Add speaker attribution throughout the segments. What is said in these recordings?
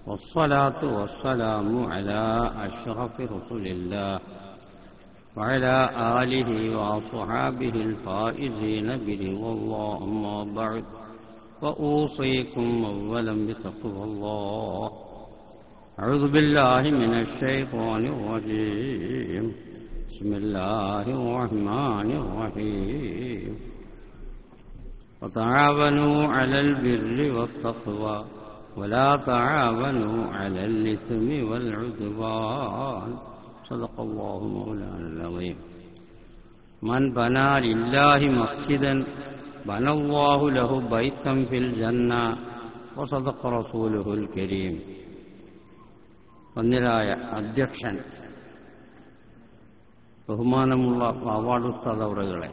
Speaker 1: والصلاة والسلام على أشرف رسل الله وعلى آله وأصحابه الفائزين برضا الله. أما بعد فأوصيكم أولا بتقوى الله. أعوذ بالله من الشيطان الرجيم. بسم الله الرحمن الرحيم. وتعاونوا على البر والتقوى ولا تعاونوا على الإثم والعدوان. صدق الله مولانا العظيم. من بنى لله مسجدا بنى الله له بيتا في الجنة وصدق رسوله الكريم. വന്നിരായ അധ്യക്ഷൻ, ബഹുമാനമുള്ള അവാർഡ് ഉസ്താദ് അവറുകളെ,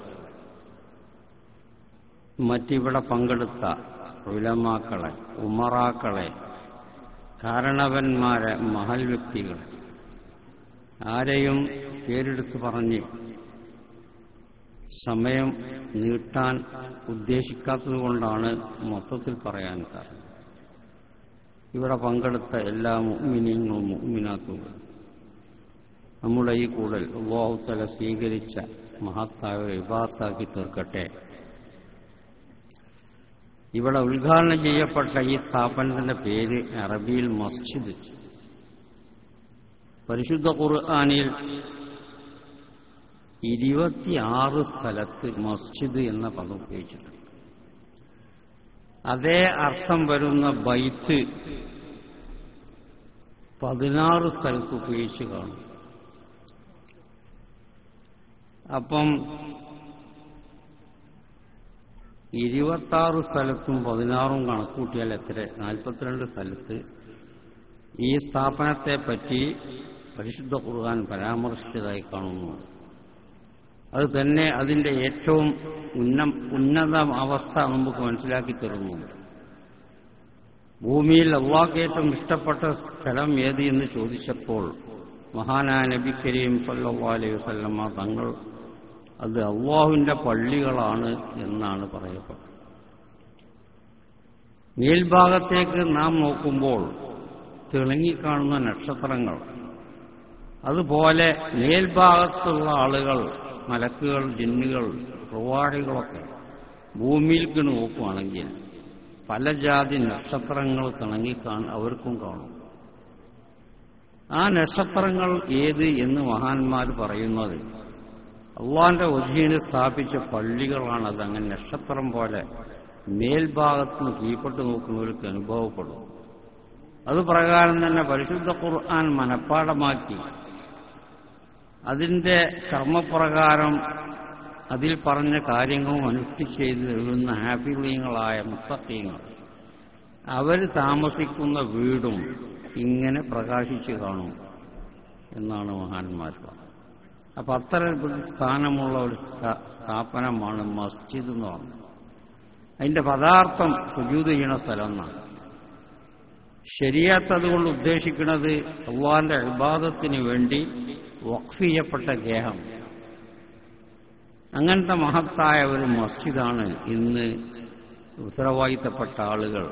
Speaker 1: മറ്റിവിടെ പങ്കെടുത്ത ഉലമാക്കളെ, ഉമറാക്കളെ, കാരണവന്മാരെ, മഹൽ വ്യക്തികളെ, ആരെയും പേരെടുത്ത് പറഞ്ഞ് സമയം നീട്ടാൻ ഉദ്ദേശിക്കാത്തതുകൊണ്ടാണ് മൊത്തത്തിൽ പറയാൻ കാരണം. ഇവിടെ പങ്കെടുത്ത എല്ലാ മുഅ്മിനീങ്ങളും മുഅ്മിനാത്തുകളും നമ്മുടെ ഈ കൂടൽ അല്ലാഹു തആല സ്വീകരിച്ച മഹത്തായ ഇബാദത്താക്കി തീർക്കട്ടെ. ഇവിടെ ഉദ്ഘാടനം ചെയ്യപ്പെട്ട ഈ സ്ഥാപനത്തിന്റെ പേര് അറബിയിൽ മസ്ജിദ്. പരിശുദ്ധ ഖുർആനിൽ 26 സ്ഥലത്ത് മസ്ജിദ് എന്ന പദം ഉപയോഗിച്ചിട്ടുണ്ട്. അതേ അർത്ഥം വരുന്ന ബൈത്ത് 16 സ്ഥലത്ത് ഉപയോഗിച്ച് കാണും. അപ്പം 26 സ്ഥലത്തും 16ഉം കണക്കൂട്ടിയാൽ എത്ര? 42 സ്ഥലത്ത് ഈ സ്ഥാപനത്തെ പറ്റി പരിശുദ്ധ ഖുർആൻ പരാമർശിച്ചതായി കാണുന്നു. അത് തന്നെ അതിന്റെ ഏറ്റവും ഉന്നത അവസ്ഥ നമുക്ക് മനസ്സിലാക്കി തരുന്നു. ഭൂമിയിൽ അല്ലാഹുവിന് ഏറ്റവും ഇഷ്ടപ്പെട്ട സ്ഥലം ഏത് എന്ന് ചോദിച്ചപ്പോൾ മഹാനായ നബി കരീം സല്ലല്ലാഹു അലൈഹി വസല്ലമ തങ്ങൾ അത് അല്ലാഹുവിന്റെ പള്ളികളാണ് എന്നാണ് പറയപ്പെട്ടത്. മേൽഭാഗത്തേക്ക് നാം നോക്കുമ്പോൾ തിളങ്ങിക്കാണുന്ന നക്ഷത്രങ്ങൾ, അതുപോലെ മേൽഭാഗത്തുള്ള ആളുകൾ, മലക്കുകൾ, ജിന്നുകൾ, പ്രവാഹികളൊക്കെ ഭൂമിയിലേക്ക് നോക്കുകയാണെങ്കിൽ പല ജാതി നക്ഷത്രങ്ങൾ അവർക്കും കാണും. ആ നക്ഷത്രങ്ങൾ ഏത് എന്ന് മഹാന്മാർ പറയുന്നത് അള്ളാന്റെ വജീന് സ്ഥാപിച്ച പള്ളികളാണ്. അതങ്ങനെ നക്ഷത്രം പോലെ മേൽഭാഗത്തുനിന്ന് കീഴ്പ്പെട്ട് നോക്കുന്നവർക്ക് അനുഭവപ്പെടും. അത് പ്രകാരം തന്നെ പരിശുദ്ധ ഖുർആൻ മനഃപ്പാഠമാക്കി അതിന്റെ കർമ്മപ്രകാരം അതിൽ പറഞ്ഞ കാര്യങ്ങളും അനുഷ്ഠിച്ച് എഴുതുന്ന ഹാഫിളീങ്ങളായ മുത്തഖീങ്ങൾ, അവർ താമസിക്കുന്ന വീടും ഇങ്ങനെ പ്രകാശിച്ചു കാണും എന്നാണ് മഹാന്മാർ പറഞ്ഞത്. അപ്പൊ അത്തരത്തിൽ സ്ഥാനമുള്ള ഒരു സ്ഥാപനമാണ് മസ്ജിദ് എന്ന് പറഞ്ഞത്. അതിന്റെ പദാർത്ഥം സുജൂദ് ചെയ്യണ സ്ഥലം എന്നാണ്. ശരീഅത്ത് അതുകൊണ്ട് ഉദ്ദേശിക്കുന്നത് അല്ലാഹുവിന്റെ ഇബാദത്തിന് വേണ്ടി വഖഫ് ചെയ്യപ്പെട്ട ഗേഹം. അങ്ങനത്തെ മഹത്തായ ഒരു മസ്ജിദാണ് ഇന്ന് ഉത്തരവാദിത്തപ്പെട്ട ആളുകൾ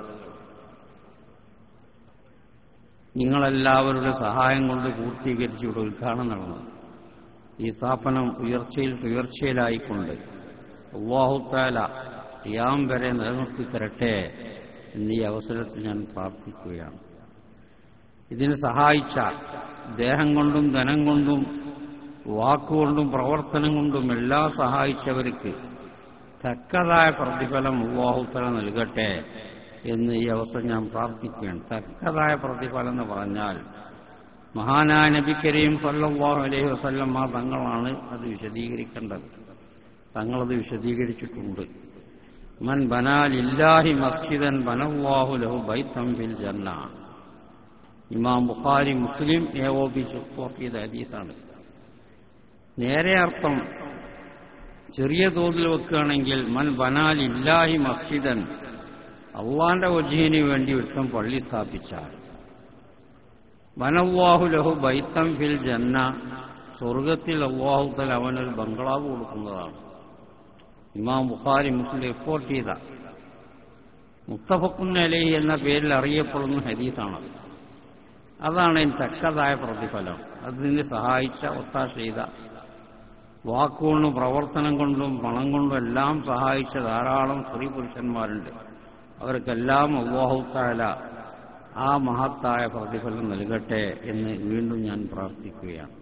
Speaker 1: നിങ്ങളെല്ലാവരുടെ സഹായം കൊണ്ട് പൂർത്തീകരിച്ച് ഇവിടെ ഉദ്ഘാടനം നടന്നത്. ഈ സ്ഥാപനം ഉയർച്ചയിലായിക്കൊണ്ട് അല്ലാഹു തആല ഖിയാം വരെ നിലനിർത്തി തരട്ടെ എന്നീ അവസരത്തിൽ ഞാൻ പ്രാർത്ഥിക്കുകയാണ്. ഇതിന് സഹായിച്ച ദേഹം കൊണ്ടും ധനം കൊണ്ടും വാക്കുകൊണ്ടും പ്രവർത്തനം കൊണ്ടും എല്ലാം സഹായിച്ചവർക്ക് തക്കതായ പ്രതിഫലം അല്ലാഹു തആല നൽകട്ടെ എന്ന് ഈ അവസരം ഞാൻ പ്രാർത്ഥിക്കുകയാണ്. തക്കതായ പ്രതിഫലം എന്ന് പറഞ്ഞാൽ മഹാനായ നബി കരീം സല്ലല്ലാഹു അലൈഹി വസല്ലമ തങ്ങളാണ് അത് വിശദീകരിക്കേണ്ടത്. തങ്ങളത് വിശദീകരിച്ചിട്ടുണ്ട്. മൻ ബനാ ലില്ലാഹി മസ്ജിദൻ ബനല്ലാഹു ലഹു ബൈതൻ ഫിൽ ജന്ന. ഇമാം ബുഖാരി, മുസ്ലിം ഏകോപിച്ച് റിപ്പോർട്ട് ചെയ്ത ഹദീസാണ്. നേരെ അർത്ഥം ചെറിയ തോതിൽ വെക്കുകയാണെങ്കിൽ മൻ ബനാ ലില്ലാഹി മസ്ജിദൻ, അള്ളാന്റെ വജ്ഹിന് വേണ്ടി ഒരുത്തൻ പള്ളി സ്ഥാപിച്ചാൽ, ബനല്ലാഹു ലഹു ബൈതൻ ഫിൽ ജന്ന, സ്വർഗത്തിൽ അല്ലാഹു തആല അവനൊരു ബംഗ്ലാവ് കൊടുക്കുന്നതാണ്. ഇമാം ബുഖാരി, മുസ്ലിം റിപ്പോർട്ട് ചെയ്ത മുത്തഫഖുൻ അലൈഹി എന്ന പേരിൽ അറിയപ്പെടുന്ന ഹദീസാണ്. അതാണ് അതിന് തക്കതായ പ്രതിഫലം. അതിന് സഹായിച്ച ഒത്താശ ചെയ്ത, വാക്കുകൊണ്ടും പ്രവർത്തനം കൊണ്ടും പണം കൊണ്ടും എല്ലാം സഹായിച്ച ധാരാളം സ്ത്രീ പുരുഷന്മാരുണ്ട്. അവർക്കെല്ലാം അല്ലാഹു തആല ആ മഹത്തായ പ്രതിഫലം നൽകട്ടെ എന്ന് വീണ്ടും ഞാൻ പ്രാർത്ഥിക്കുകയാണ്.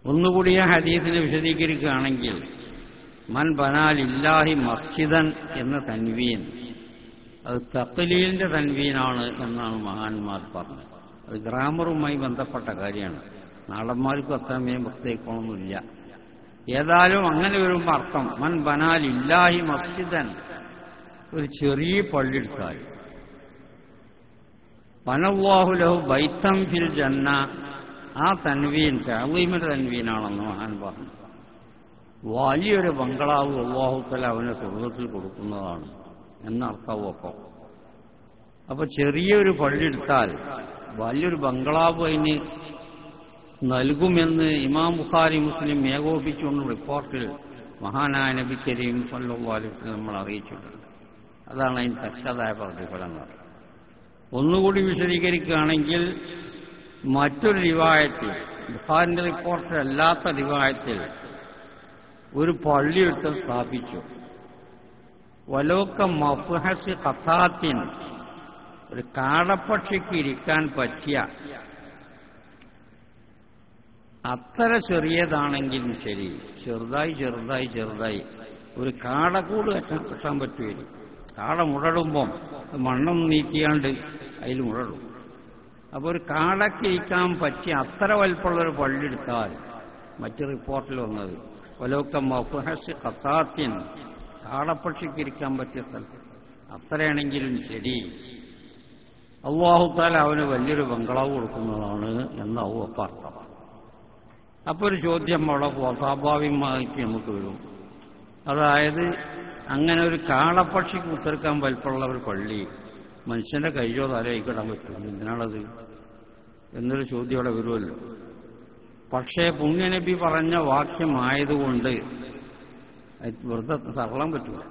Speaker 1: ഒന്നുകൂടി ആ ഹദീസിനെ വിശദീകരിക്കുകയാണെങ്കിൽ, മൻ ബനാലില്ലാഹി മസ്ജിദൻ എന്ന തൻവീൻ അത് തഖ്ലീലിന്റെ തൻവീനാണ് എന്നാണ് മഹാന്മാർ പറഞ്ഞത്. അത് ഗ്രാമറുമായി ബന്ധപ്പെട്ട കാര്യമാണ്. നാടന്മാർക്കും അത്രമേയും പ്രത്യേകിക്കൊന്നുമില്ല. ഏതായാലും അങ്ങനെ വരുമ്പോൾ അർത്ഥം മൻ ബനാലില്ലാഹി മസ്ജിദൻ, ഒരു ചെറിയ പള്ളി എടുത്താൽ, ബനല്ലാഹു ലഹു ബൈത്തൻ ഫിൽ ജന്ന, ആ തൻവീൻ തഅ്ളീമിന്റെ തൻവീനാണെന്ന് മഹാൻ പറഞ്ഞു. വലിയൊരു ബംഗ്ലാവ് അല്ലാഹു തആല അവന് സ്വർഗ്ഗത്തിൽ കൊടുക്കുന്നതാണ് എന്നർത്ഥവും. അപ്പൊ ചെറിയൊരു പള്ളി എടുത്താൽ വലിയൊരു ബംഗ്ലാവ് അതിന് നൽകുമെന്ന് ഇമാം ബുഖാരി മുസ്ലിം ഏകോപിച്ചുകൊണ്ട് റിപ്പോർട്ടിൽ മഹാനായ നബി കരീം സല്ലല്ലാഹു അലൈഹി വസല്ലം നമ്മൾ അറിയിച്ചിട്ടുണ്ട്. അതാണ് അതിന് തക്കതായ പ്രതിഫലം എന്ന് പറയുന്നത്. ഒന്നുകൂടി വിശദീകരിക്കുകയാണെങ്കിൽ, മറ്റൊരു റിവായത്തിൽ, ബുഖാരിന്റെ റിപ്പോർട്ടിൽ അല്ലാത്ത റിവായത്തിൽ, ഒരു പള്ളിയെടുത്ത് സ്ഥാപിച്ചു. വലോക്ക മഫ്ഹസി ഖത്താത്തിൻ, ഒരു കാടപ്പക്ഷിക്ക് ഇരിക്കാൻ പറ്റിയ അത്ര ചെറിയതാണെങ്കിലും ശരി, ചെറുതായി ഒരു കാടക്കൂട് കെട്ടാൻ പറ്റുമായിരിക്കും. കാട മുടടുമ്പം മണ്ണം നീക്കിയാണ്ട് അതിൽ മുടടും. അപ്പോൾ ഒരു കാടക്കിരിക്കാൻ പറ്റിയ അത്ര വലിപ്പമുള്ളൊരു പള്ളി എടുത്താൽ, മറ്റു റിപ്പോർട്ടിൽ വന്നത് വലോക്ക മഫ്ഹസി ഖത്താത്തിൻ, കാടപ്പക്ഷിക്കിരിക്കാൻ പറ്റിയ സ്ഥലത്ത് അത്രയാണെങ്കിലും ശരി, അല്ലാഹു തആല അവന് വലിയൊരു ബംഗ്ലാവ് കൊടുക്കുന്നതാണ് എന്നാവും അപ്പം അർത്ഥം. അപ്പോൾ ഒരു ചോദ്യം അവിടെ സ്വാഭാവികമായിട്ട് നമുക്ക് വരും. അതായത്, അങ്ങനെ ഒരു കാടപ്പക്ഷിക്ക് ഉത്തരക്കാൻ വലിപ്പമുള്ള ഒരു പള്ളി മനുഷ്യന്റെ കയ്യോ തലയിക്കിടാൻ പറ്റും, എന്തിനാണത് എന്നൊരു ചോദ്യം അവിടെ വരുമല്ലോ. പക്ഷേ പുണ്യനബി പറഞ്ഞ വാക്യമായതുകൊണ്ട് വെറുതെ തള്ളാൻ പറ്റില്ല.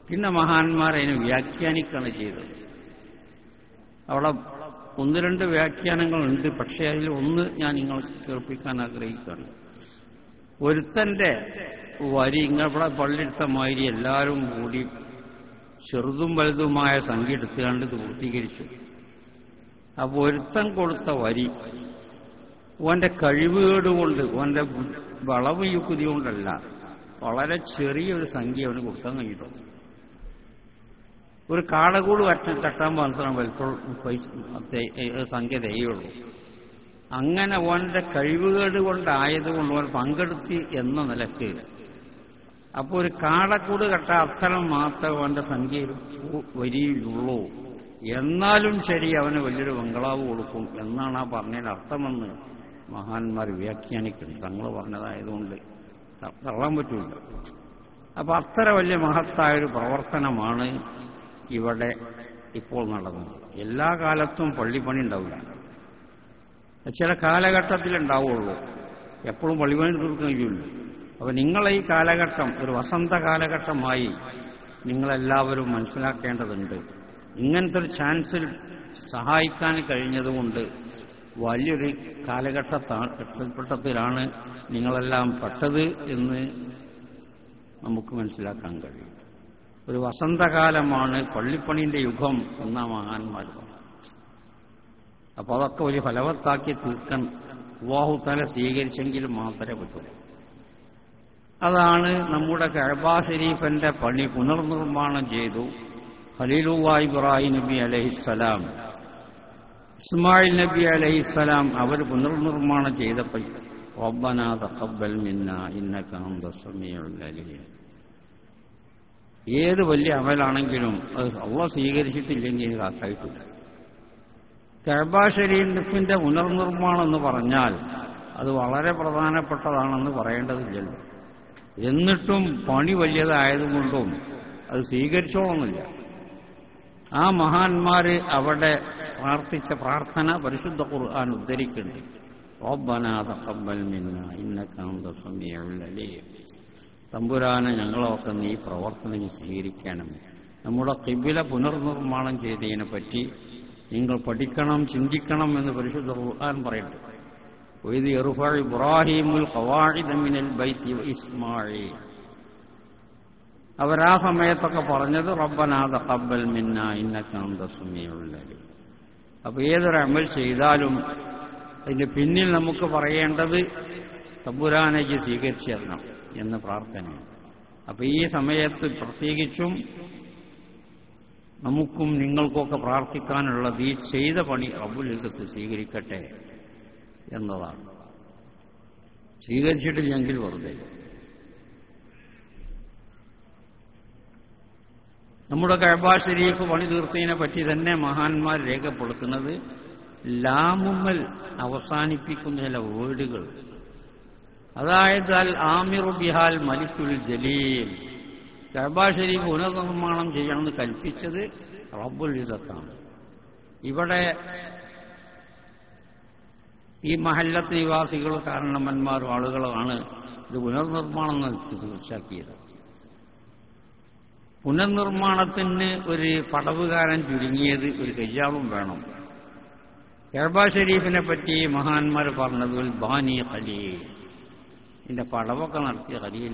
Speaker 1: പിന്നെ മഹാന്മാർ അതിനെ വ്യാഖ്യാനിക്കുകയാണ് ചെയ്തത്. അവിടെ ഒന്ന് രണ്ട് വ്യാഖ്യാനങ്ങളുണ്ട്. പക്ഷേ അതിൽ ഒന്ന് ഞാൻ നിങ്ങൾ കേൾപ്പിക്കാൻ ആഗ്രഹിക്കുകയാണ്. ഒരുത്തന്റെ വരി ഇവിടെ പള്ളിയെടുത്ത മാതിരി എല്ലാവരും കൂടി ചെറുതും വലുതുമായ സംഖ്യ എടുത്തുകൊണ്ട് ഇത് പൂർത്തീകരിച്ചു. അപ്പോൾ ഒരുത്തൻ കൊടുത്ത വരി ഓന്റെ കഴിവുകേടുകൊണ്ട്, ഓന്റെ വളവ് യുക്തി കൊണ്ടല്ല, വളരെ ചെറിയൊരു സംഖ്യ അവന് കൊടുക്കാൻ കഴിഞ്ഞിട്ടുണ്ട്. ഒരു കാടകൂട് കെട്ടാൻ മാത്രം വലിപ്പം സംഖ്യ തയ്യുള്ളൂ. അങ്ങനെ ഓന്റെ കഴിവുകേട് കൊണ്ടായതുകൊണ്ട് ഓൻ പങ്കെടുത്തി എന്ന നിലക്ക്, അപ്പോൾ ഒരു കാടക്കൂട് കെട്ടാൻ അത്തരം മാത്രമേ ഓന്റെ സംഖ്യ വരിയിലുള്ളൂ. എന്നാലും ശരി, അവന് വലിയൊരു ബംഗ്ലാവ് കൊടുക്കും എന്നാണ് ആ പറഞ്ഞതിന്റെ അർത്ഥമെന്ന് മഹാന്മാർ വ്യാഖ്യാനിക്കുന്നത്. തങ്ങൾ പറഞ്ഞതായതുകൊണ്ട് തള്ളാൻ പറ്റില്ല. അപ്പൊ അത്ര വലിയ മഹത്തായൊരു പ്രവർത്തനമാണ് ഇവിടെ ഇപ്പോൾ നടന്നത്. എല്ലാ കാലത്തും പള്ളിപ്പണി ഉണ്ടാവില്ല, ചില കാലഘട്ടത്തിലുണ്ടാവുള്ളൂ. എപ്പോഴും പള്ളിപ്പണി തീർക്കാൻ കഴിയില്ല. അപ്പൊ നിങ്ങളെ ഈ കാലഘട്ടം ഒരു വസന്ത കാലഘട്ടമായി നിങ്ങളെല്ലാവരും മനസ്സിലാക്കേണ്ടതുണ്ട്. ഇങ്ങനത്തെ ഒരു ചാൻസിൽ സഹായിക്കാൻ കഴിഞ്ഞതുകൊണ്ട് വലിയൊരു കാലഘട്ടത്തിലാണ് നിങ്ങളെല്ലാം പെട്ടത് എന്ന് നമുക്ക് മനസ്സിലാക്കാൻ കഴിയും. ഒരു വസന്തകാലമാണ് പള്ളിപ്പണിന്റെ യുഗം എന്ന മഹാന്മാർ പറഞ്ഞു. അപ്പൊ അതൊക്കെ വലിയ ഫലവത്താക്കി തീർക്കാൻ അല്ലാഹു തആല സ്വീകരിച്ചെങ്കിലും മാത്രമേ പറ്റൂ. അതാണ് നമ്മുടെ കഅബ ശരീഫിന്റെ പണി പുനർനിർമ്മാണം ചെയ്തു. ഖലീലുല്ലാഹി ഇബ്രാഹിം നബി അലൈഹിസ്സലാം, ഇസ്മായിൽ നബി അലൈഹിസ്സലാം അവർ പുനർനിർമ്മാണം ചെയ്തപ്പോൾ റബ്ബനാ തഖബ്ബൽ മിന്നാ ഇന്നക അൻതസ് സമീഉൽ അലീം. ഏത് വലിയ അമലാണെങ്കിലും അത് അല്ലാഹു സ്വീകരിച്ചിട്ടില്ലെങ്കിൽ കാക്കായിട്ടില്ല. കഅബ ശരീഫിന്റെ പുനർനിർമ്മാണം എന്ന് പറഞ്ഞാൽ അത് വളരെ പ്രധാനപ്പെട്ടതാണെന്ന് പറയേണ്ടതില്ലല്ലോ. എന്നിട്ടും പണി വലിയതായതുകൊണ്ടും അത് സ്വീകരിച്ചോളന്നില്ല. ആ മഹാന്മാര് അവിടെ പ്രാർത്ഥിച്ച പ്രാർത്ഥന പരിശുദ്ധ ഖുർആൻ ഉദ്ധരിക്കുന്നുണ്ട്. റബ്ബനാ തഖബ്ബൽ മിന്നാ ഇന്നക അൻതസ് സമീഉൽ അലീം. തമ്പുരാനെ, ഞങ്ങളൊക്കെ നീ പ്രവർത്തനം സ്വീകരിക്കണം. നമ്മുടെ ഖിബ്ല പുനർനിർമ്മാണം ചെയ്തതിനെ പറ്റി നിങ്ങൾ പഠിക്കണം, ചിന്തിക്കണം എന്ന് പരിശുദ്ധ ഖുർആൻ പറയുന്നു. വഇദ് യർഫഉ ഇബ്രാഹീമുൽ ഖവാഇദ മിനൽ ബൈത്തി വഇസ്മാഈൽ. അവരാ സമയത്തൊക്കെ പറഞ്ഞത് റബ്ബനാ തഖബ്ബൽ മിന്നാ ഇന്നക അൻതസ് സമീഉൽ അലീം. അപ്പോൾ ഏതൊരു അമൽ ചെയ്താലും അതിന്റെ പിന്നിൽ നമുക്ക് പറയേണ്ടത് തമ്പുരാനേക്ക് സ്വീകരിച്ചു തരണം എന്ന പ്രാർത്ഥനയാണ്. അപ്പോൾ ഈ സമയത്ത് പ്രത്യേകിച്ചും നമുക്കും നിങ്ങൾക്കൊക്കെ പ്രാർത്ഥിക്കാനുള്ളത് ഈ ചെയ്ത പണി റബ്ബുൽ ഇസ്സത്ത് സ്വീകരിക്കട്ടെ എന്നതാണ്. സ്വീകരിച്ചിട്ടില്ലെങ്കിൽ വെറുതെ. നമ്മുടെ കഅബ ശരീഫ് പണി തീർത്തതിനെ പറ്റി തന്നെ മഹാന്മാർ രേഖപ്പെടുത്തുന്നത് ലാമുമ്മൽ അവസാനിപ്പിക്കുന്ന ചില വേർഡുകൾ, അതായത് അൽ ആമിറു ബിഹാൽ മലിക്കുൽ ജലീൽ. കഅബ ശരീഫ് പുനർനിർമ്മാണം ചെയ്യണമെന്ന് കൽപ്പിച്ചത് റബ്ബുൽ ഇസ്സത്താണ്. ഇവിടെ ഈ മഹല്ലത്ത് നിവാസികൾ കാരണവന്മാരും ആളുകളാണ് ഇത് പുനർനിർമ്മാണം തീർച്ചയാക്കിയത്. പുനർനിർമ്മാണത്തിന് ഒരു പടവുകാരൻ ചുരുങ്ങിയത് ഒരു കയ്യാളും വേണം. കഅബ ഷരീഫിനെ പറ്റി മഹാന്മാർ പറഞ്ഞത് ബാനി ഖലീൽ, ഇതിന്റെ പടവൊക്കെ നടത്തിയ ഖലീൽ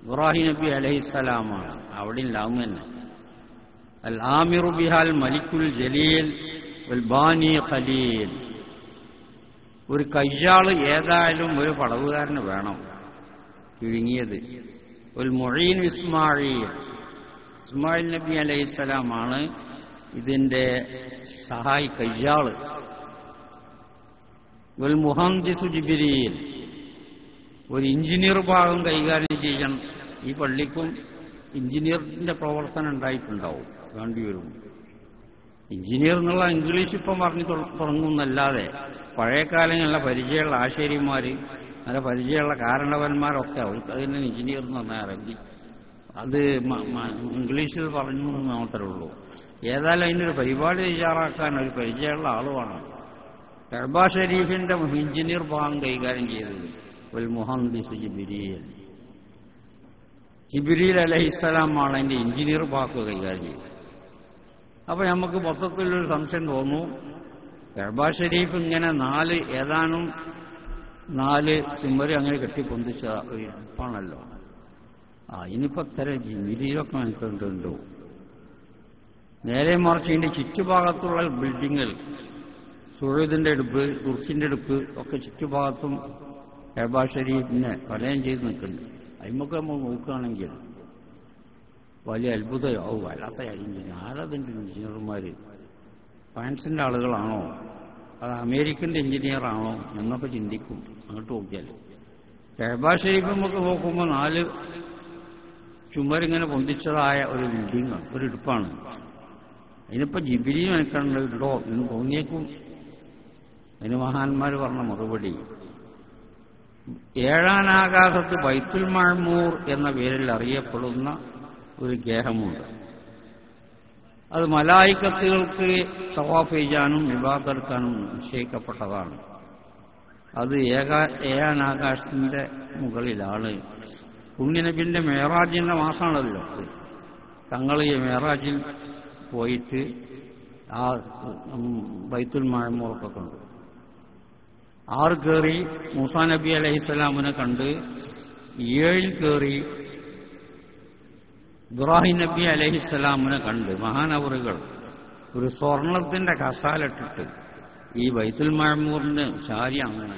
Speaker 1: ഇബ്രാഹിം നബി അലൈഹിസ്സലാമാണ്. അവിടെയും ലാമു തന്നെ. അൽ ആമിറു ബിഹാൽ മലിക്കുൽ ജലീൽ വൽ ബാനി ഖലീൽ. ഒരു കയ്യാള് ഏതായാലും ഒരു പടവുകാരന് വേണം ചുരുങ്ങിയത്. ഒരു മുഈൻ ഇസ്മാഈൽ, ഇസ്മായിൽ നബി അലൈഹിസ്സലാമാണ് ഇതിന്റെ സഹായി കയ്യാള്. വൽ മുഹന്ദിസു ജിബ്രീൽ, ഒരു എഞ്ചിനീയർ ഭാഗം കൈകാര്യം ചെയ്യാൻ. ഈ പള്ളിക്കും എഞ്ചിനീയറിന്റെ പ്രവർത്തനം ഉണ്ടായിട്ടുണ്ടാവും, വേണ്ടിവരും. എഞ്ചിനീയർ എന്നുള്ള ഇംഗ്ലീഷ് ഇപ്പം പറഞ്ഞു തുടങ്ങുന്നല്ലാതെ പഴയ കാലങ്ങളിലെ പരിചയമുള്ള ആശാരിമാർ, നല്ല പരിചയമുള്ള കാരണവന്മാരൊക്കെ അവർക്ക് അതിന് എഞ്ചിനീയർ എന്ന് പറഞ്ഞാൽ അറബി അത് ഇംഗ്ലീഷിൽ പറഞ്ഞു മാത്രമേ ഉള്ളൂ. ഏതായാലും അതിനൊരു പരിപാടി തയ്യാറാക്കാൻ ഒരു പരിചയമുള്ള ആളുമാണ്. കഅബ ഷരീഫിന്റെ എഞ്ചിനീയർ ഭാഗം കൈകാര്യം ചെയ്തത് ഒരു മുഹന്ദിസ് ജിബ്രീൽ. ജിബ്രീൽ അലൈഹിസ്സലാമാണ് അതിന്റെ എഞ്ചിനീയർ ഭാഗം കൈകാര്യം ചെയ്തത്. അപ്പൊ നമുക്ക് മൊത്തത്തിലൊരു സംശയം തോന്നുന്നു, കഅബ ഷരീഫ് ഇങ്ങനെ ഏതാനും നാല് ചുമര് അങ്ങനെ കെട്ടിപ്പൊന്തിച്ച ഒരു ഇരിപ്പാണല്ലോ. ഇനിയിപ്പോ ഇത്തരം ജിബ്രീലൊക്കെ മനസ്സിലുണ്ടോ? നേരെ മറിച്ച് ഇതിന്റെ ചുറ്റുഭാഗത്തുള്ള ബിൽഡിങ്ങിൽ സുഹൃദിന്റെ അടുപ്പ്, തുർക്കിന്റെ അടുപ്പ് ഒക്കെ ചുറ്റുഭാഗത്തും കഅബ ഷരീഫിനെ വലയം ചെയ്ത് നിൽക്കുന്നുണ്ട്. അതിമൊക്കെ നമ്മൾ നോക്കുകയാണെങ്കിൽ വലിയ അത്ഭുതമാവും. വല്ലാത്ത ആരതിന്റെ എഞ്ചിനീയർമാര് ഫ്രാൻസിന്റെ ആളുകളാണോ അത് അമേരിക്കന്റെ എഞ്ചിനീയറാണോ എന്നൊക്കെ ചിന്തിക്കും. അങ്ങോട്ട് നോക്കിയാൽ കഅബ ഷരീഫ് നമുക്ക് നോക്കുമ്പോൾ നാല് ചുമരിങ്ങനെ പൊന്തിച്ചതായ ഒരു ബിൽഡിങ്ങാണ്, ഒരു ഇടുപ്പാണ്. അതിനിപ്പോ ജിബ്രീൽ മെനക്കണ്ടോ എന്ന് തോന്നിയേക്കും. അതിന് മഹാന്മാർ പറഞ്ഞ മറുപടി, ഏഴാനാകാശത്ത് ബൈത്തുൽ മഅ്മൂർ എന്ന പേരിൽ അറിയപ്പെടുന്ന ഒരു ഗേഹമുണ്ട്. അത് മലായിക്കത്തുകൾക്ക് തവാഫ് ചെയ്യാനും ഇബാദത്തെടുക്കാനും നിശ്ചയിക്കപ്പെട്ടതാണ്. അത് ഏഴാനാകാശത്തിന്റെ മുകളിലാണ്. പുണ്യനബിന്റെ മേറാജിന്റെ മാസമാണല്ലോ. തങ്ങൾ ഈ മേറാജിൽ പോയിട്ട് ആ ബൈത്തുൽ മഅ്മൂറൊക്കെ കണ്ടു. 6 കയറി മൂസാ നബി അലൈഹിസ്സലാമിനെ കണ്ട്, 7 കയറി ഇബ്രാഹിം നബി അലൈഹിസ്സലാമിനെ കണ്ട്. മഹാനവറുകൾ ഒരു സ്വർണത്തിന്റെ കസാലിട്ടിട്ട് ഈ ബൈത്തുൽ മഅ്മൂറിന് ചാരി അങ്ങനെ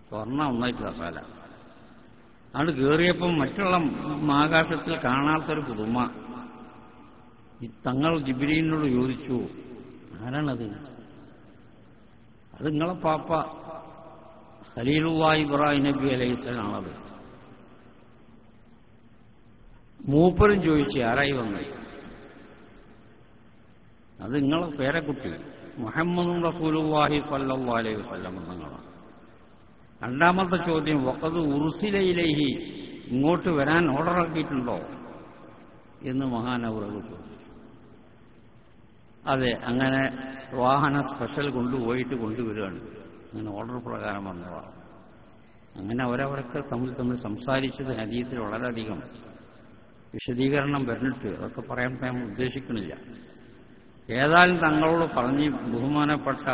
Speaker 1: സ്വർണം ഒന്നായിട്ട് കസാല അത് കയറിയപ്പം മറ്റുള്ള ആകാശത്തിൽ കാണാത്തൊരു പുതുമ. ഈ തങ്ങൾ ജിബ്രീലിനോട് ചോദിച്ചു, ആരാണത്? അത് നിങ്ങളെ പാപ്പ ഖലീലുള്ളാഹി ഇബ്രാഹിം നബി അലൈഹിസ്സലാമത്. മൂപ്പരും ചോദിച്ചു, ആരായി വന്നത്? അത് നിങ്ങളെ പേരക്കുട്ടി മുഹമ്മദും റസൂലുള്ളാഹി സ്വല്ലല്ലാഹു അലൈഹി വസല്ലം തങ്ങളാണ്. രണ്ടാമത്തെ ചോദ്യം, വഖദ് ഉർസില ഇലൈഹി, ഇങ്ങോട്ട് വരാൻ ഓർഡറാക്കിയിട്ടുണ്ടോ എന്ന് മഹാനവറുകൾ ചോദിച്ചു. അതെ, അങ്ങനെ വാഹന സ്പെഷ്യൽ കൊണ്ടുവരികയാണ്. അങ്ങനെ ഓർഡർ പ്രകാരം വന്നതാണ്. അങ്ങനെ അവരവരൊക്കെ തമ്മിൽ സംസാരിച്ചത് ഹദീസിൽ വളരെയധികം വിശദീകരണം വരുന്നിട്ട് അതൊക്കെ പറയാൻ ഞാൻ ഉദ്ദേശിക്കുന്നില്ല. ഏതായാലും തങ്ങളോട് പറഞ്ഞ് ബഹുമാനപ്പെട്ട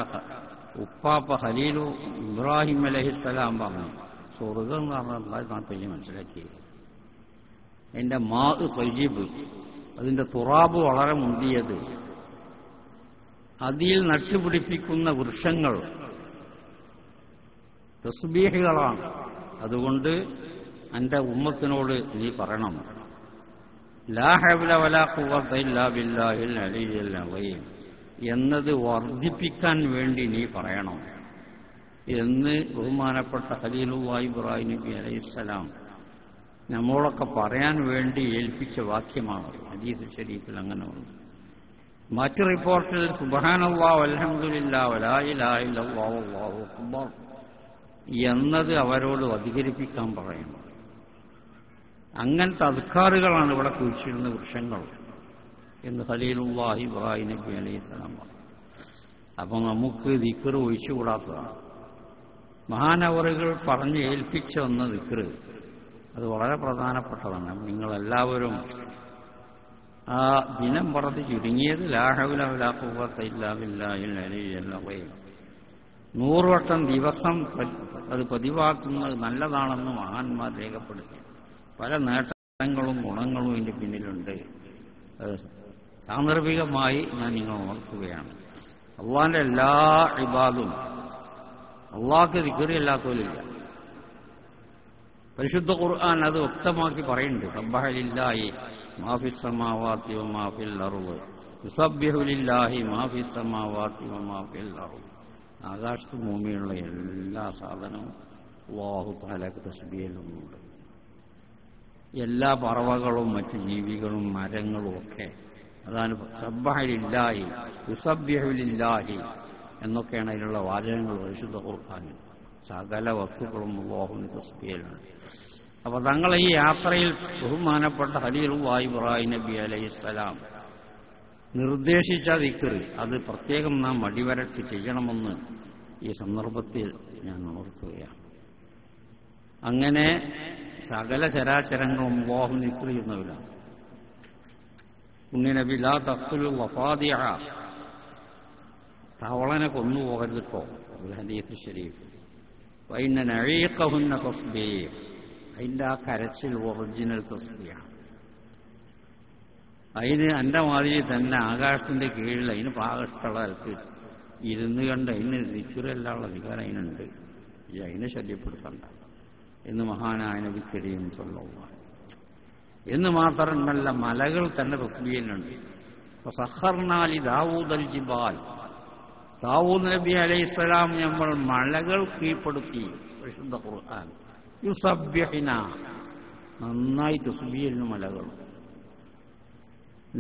Speaker 1: ഉപ്പാപ്പ ഖലീലു ഇബ്രാഹിം അലൈഹിസ്സലാം പറഞ്ഞു, സ്വർഗം എന്ന് പറഞ്ഞാൽ എന്താ തെളിഞ്ഞ് മനസ്സിലാക്കിയത്. അതിന്റെ മാ ത്വയ്യിബ്, അതിന്റെ തുറാബ് വളരെ മുന്തിയത്, അതിൽ നട്ടുപിടിപ്പിക്കുന്ന വൃക്ഷങ്ങൾ തസ്ബീഹുകളാണ്. അതുകൊണ്ട് എന്റെ ഉമ്മത്തിനോട് നീ പറയണം, ലാ ഹൗല വലാ ഖുവത ഇല്ലാ ബില്ലാഹിൽ അലിയ്യിൽ അളീം എന്നത് വർദ്ധിപ്പിക്കാൻ വേണ്ടി നീ പറയണം എന്ന് ബഹുമാനപ്പെട്ട ഖലീലുള്ളാഹി ഇബ്രാഹിം നബി അലൈഹിസ്സലാം നമ്മളൊക്കെ പറയാൻ വേണ്ടി ഏൽപ്പിച്ച വാക്യമാണ്. ഹദീസ് ശരീഫിൽ അങ്ങനെ ഉണ്ട്. മറ്റു റിപ്പോർട്ടിൽ സുബ്ഹാനല്ലാഹ് വൽഹംദുലില്ലാഹ് വലാ ഇലാഹ ഇല്ലല്ലാഹു വല്ലാഹു അക്ബർ എന്നത് അവരോട് അധികരിപ്പിക്കാൻ പറയുന്നു. അങ്ങനത്തെ അദ്കാറുകളാണ് ഇവിടെ കുഴിച്ചിരുന്ന വൃക്ഷങ്ങൾ എന്ന് ഖലീലുള്ളാഹി ഇബ്രാഹിം നബി അലൈഹിസ്സലാം പറഞ്ഞു. അപ്പം നമുക്ക് ദിക്ർ ഒഴിച്ചുകൂടാത്തതാണ്. മഹാനവറുകൾ പറഞ്ഞ് ഏൽപ്പിച്ച ഒന്ന് ദിക്ർ, അത് വളരെ പ്രധാനപ്പെട്ടതാണ്. നിങ്ങളെല്ലാവരും ആ ദിനം പറഞ്ഞ് ചുരുങ്ങിയത് ലാ ഹൗല വലാ ഖുവത ഇല്ലാ ബില്ലാഹിൽ അലിയ്യിൽ അളീം 100 വട്ടം ദിവസം അത് പതിവാക്കുന്നത് നല്ലതാണെന്ന് മഹാന്മാർ രേഖപ്പെടുത്തി. പല നേട്ടങ്ങളും ഗുണങ്ങളും ഇതിന്റെ പിന്നിലുണ്ട്. സാന്ദർഭികമായി ഞാൻ നിങ്ങൾ ഉണർത്തുകയാണ്. അള്ളാഹിന്റെ എല്ലാ ഇബാദും, അള്ളാഹ്ക്ക് ദിക്റില്ലാത്തവരില്ല. പരിശുദ്ധ ഖുർആൻ അത് വ്യക്തമാക്കി പറയുന്നുണ്ട്. സബ്ബഹ ലില്ലാഹി മാ ഫിസ് സമാവാതി വമാ ഫിൽ അർള് യുസബ്ബിഹു ലില്ലാഹി മാ ഫിസ് സമാവാതി വമാ ഫിൽ അർള്. ആകാശത്ത് ഭൂമിയുള്ള എല്ലാ സാധനവും അല്ലാഹു തആലക്ക് തസ്ബീഹുണ്ട്. എല്ലാ പറവകളും മറ്റു ജീവികളും മരങ്ങളും ഒക്കെ അതാണ് സബ്ബഹ ലില്ലാഹി യുസബ്ബിഹു ലില്ലാഹി എന്നൊക്കെയാണ് അതിലുള്ള വാചകങ്ങൾ പരിശുദ്ധ ഖുർആനിൽ. സകല വസ്തുക്കളും അല്ലാഹുവിന് തസ്ബീഹുണ്ട്. അപ്പോൾ തങ്ങൾ ഈ യാത്രയിൽ ബഹുമാനപ്പെട്ട ഖലീലുള്ളാഹി ഇബ്രാഹിം നബി അലൈഹിസ്സലാം നിർദ്ദേശിച്ച ദിക്ർ അത് പ്രത്യേകം നാം അടിവരട്ട് ചെയ്യണമെന്ന് ഈ സന്ദർഭത്തിൽ ഞാൻ ഉണർത്തുകയാണ്. അങ്ങനെ സകല ചരാചരങ്ങളും അല്ലാഹുവിനെ ദിക്ർ ചെയ്യുന്നവരാണ്. പുണ്യനബി ലാ തഖ്തുലു വഫാദിഅ, തവളനെ കൊന്നുപോകരുതോ, ഒരു ഹദീസ് ശരീഫ്. വഇന്ന നഈഖഹുന്ന തസ്ബീഹ്, അതിൻ്റെ ആ കരച്ചിൽ ഒറിജിനൽ തസ്ബീഹാണ്. അതിന് എൻ്റെ മാതിരി തന്നെ ആകാശത്തിൻ്റെ കീഴിൽ അതിന് പാകഷ്ടമുള്ള സ്ഥലത്ത് ഇരുന്ന് കണ്ട് അതിന് ദിക്റെല്ലാമുള്ള അധികാരം അതിനുണ്ട്. അതിനെ ശല്യപ്പെടുത്തണ്ട എന്ന് മഹാനായ നബി കരീം സ്വല്ലല്ലാഹു അലൈഹി വസല്ലം. എന്ന് മാത്രമല്ല, മലകൾ തന്നെ തസ്ബീഹിലുണ്ട്. സഖർനാ ലി ദാവൂദൽ ജിബാൽ, ദാവൂദ് നബി അലൈഹിസ്സലാം നമ്മൾ മലകൾ കീഴ്പ്പെടുത്തി. പരിശുദ്ധ ഖുർആൻ യുസബ്ബിഹ്ന, നന്നായി തസ്ബീഹിന് മലകൾ.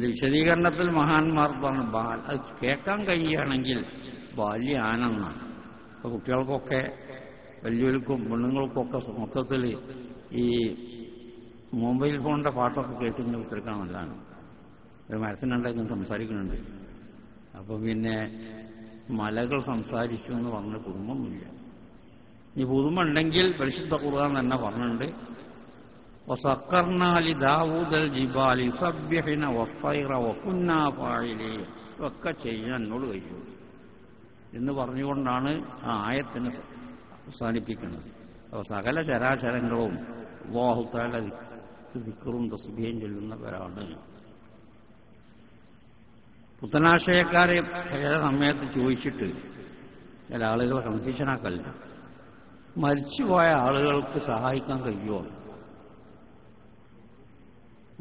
Speaker 1: വിശദീകരണത്തിൽ മഹാന്മാർ പറഞ്ഞു, അത് കേൾക്കാൻ കഴിയുകയാണെങ്കിൽ ബാല്യ ആനന്ദമാണ്. ഇപ്പോൾ കുട്ടികൾക്കൊക്കെ വലിയവർക്കും പെണ്ണുങ്ങൾക്കൊക്കെ മൊത്തത്തിൽ ഈ മൊബൈൽ ഫോണിൻ്റെ പാട്ടൊക്കെ കേട്ടിങ്ങനെ കുത്തിരിക്കാൻ നല്ലതാണ്. ഒരു മരത്തിനുണ്ടാക്കി സംസാരിക്കുന്നുണ്ട്. അപ്പോൾ പിന്നെ മലകൾ സംസാരിച്ചു എന്ന് പറഞ്ഞ കുടുംബമൊന്നുമില്ല. ഈ പുതുമ ഉണ്ടെങ്കിൽ പരിശുദ്ധ ഖുർആൻ തന്നെ പറഞ്ഞിട്ടുണ്ട്, വസഖർനാ ലിദാവൂദൽ ജിബാലി യുസബ്ബിഹ്ന വത്തൈറ വകുന്നാ ഫാഇലീൻ, ഒക്കെ ചെയ്യാൻ എന്നോട് കഴിയും എന്ന് പറഞ്ഞുകൊണ്ടാണ് ആ ആയത്തിനെ അവസാനിപ്പിക്കുന്നത്. അപ്പോൾ സകല ചരാചരങ്ങളും അല്ലാഹു തആല ദിക്റും തസ്ബീഹും ചൊല്ലുന്നവരാണ്. പുത്തനാശയക്കാരെ ചില സമയത്ത് ചോദിച്ചിട്ട് ചില ആളുകളെ കൺഫ്യൂഷനാക്കല്ല, മരിച്ചുപോയ ആളുകൾക്ക് സഹായിക്കാൻ കഴിയുമോ?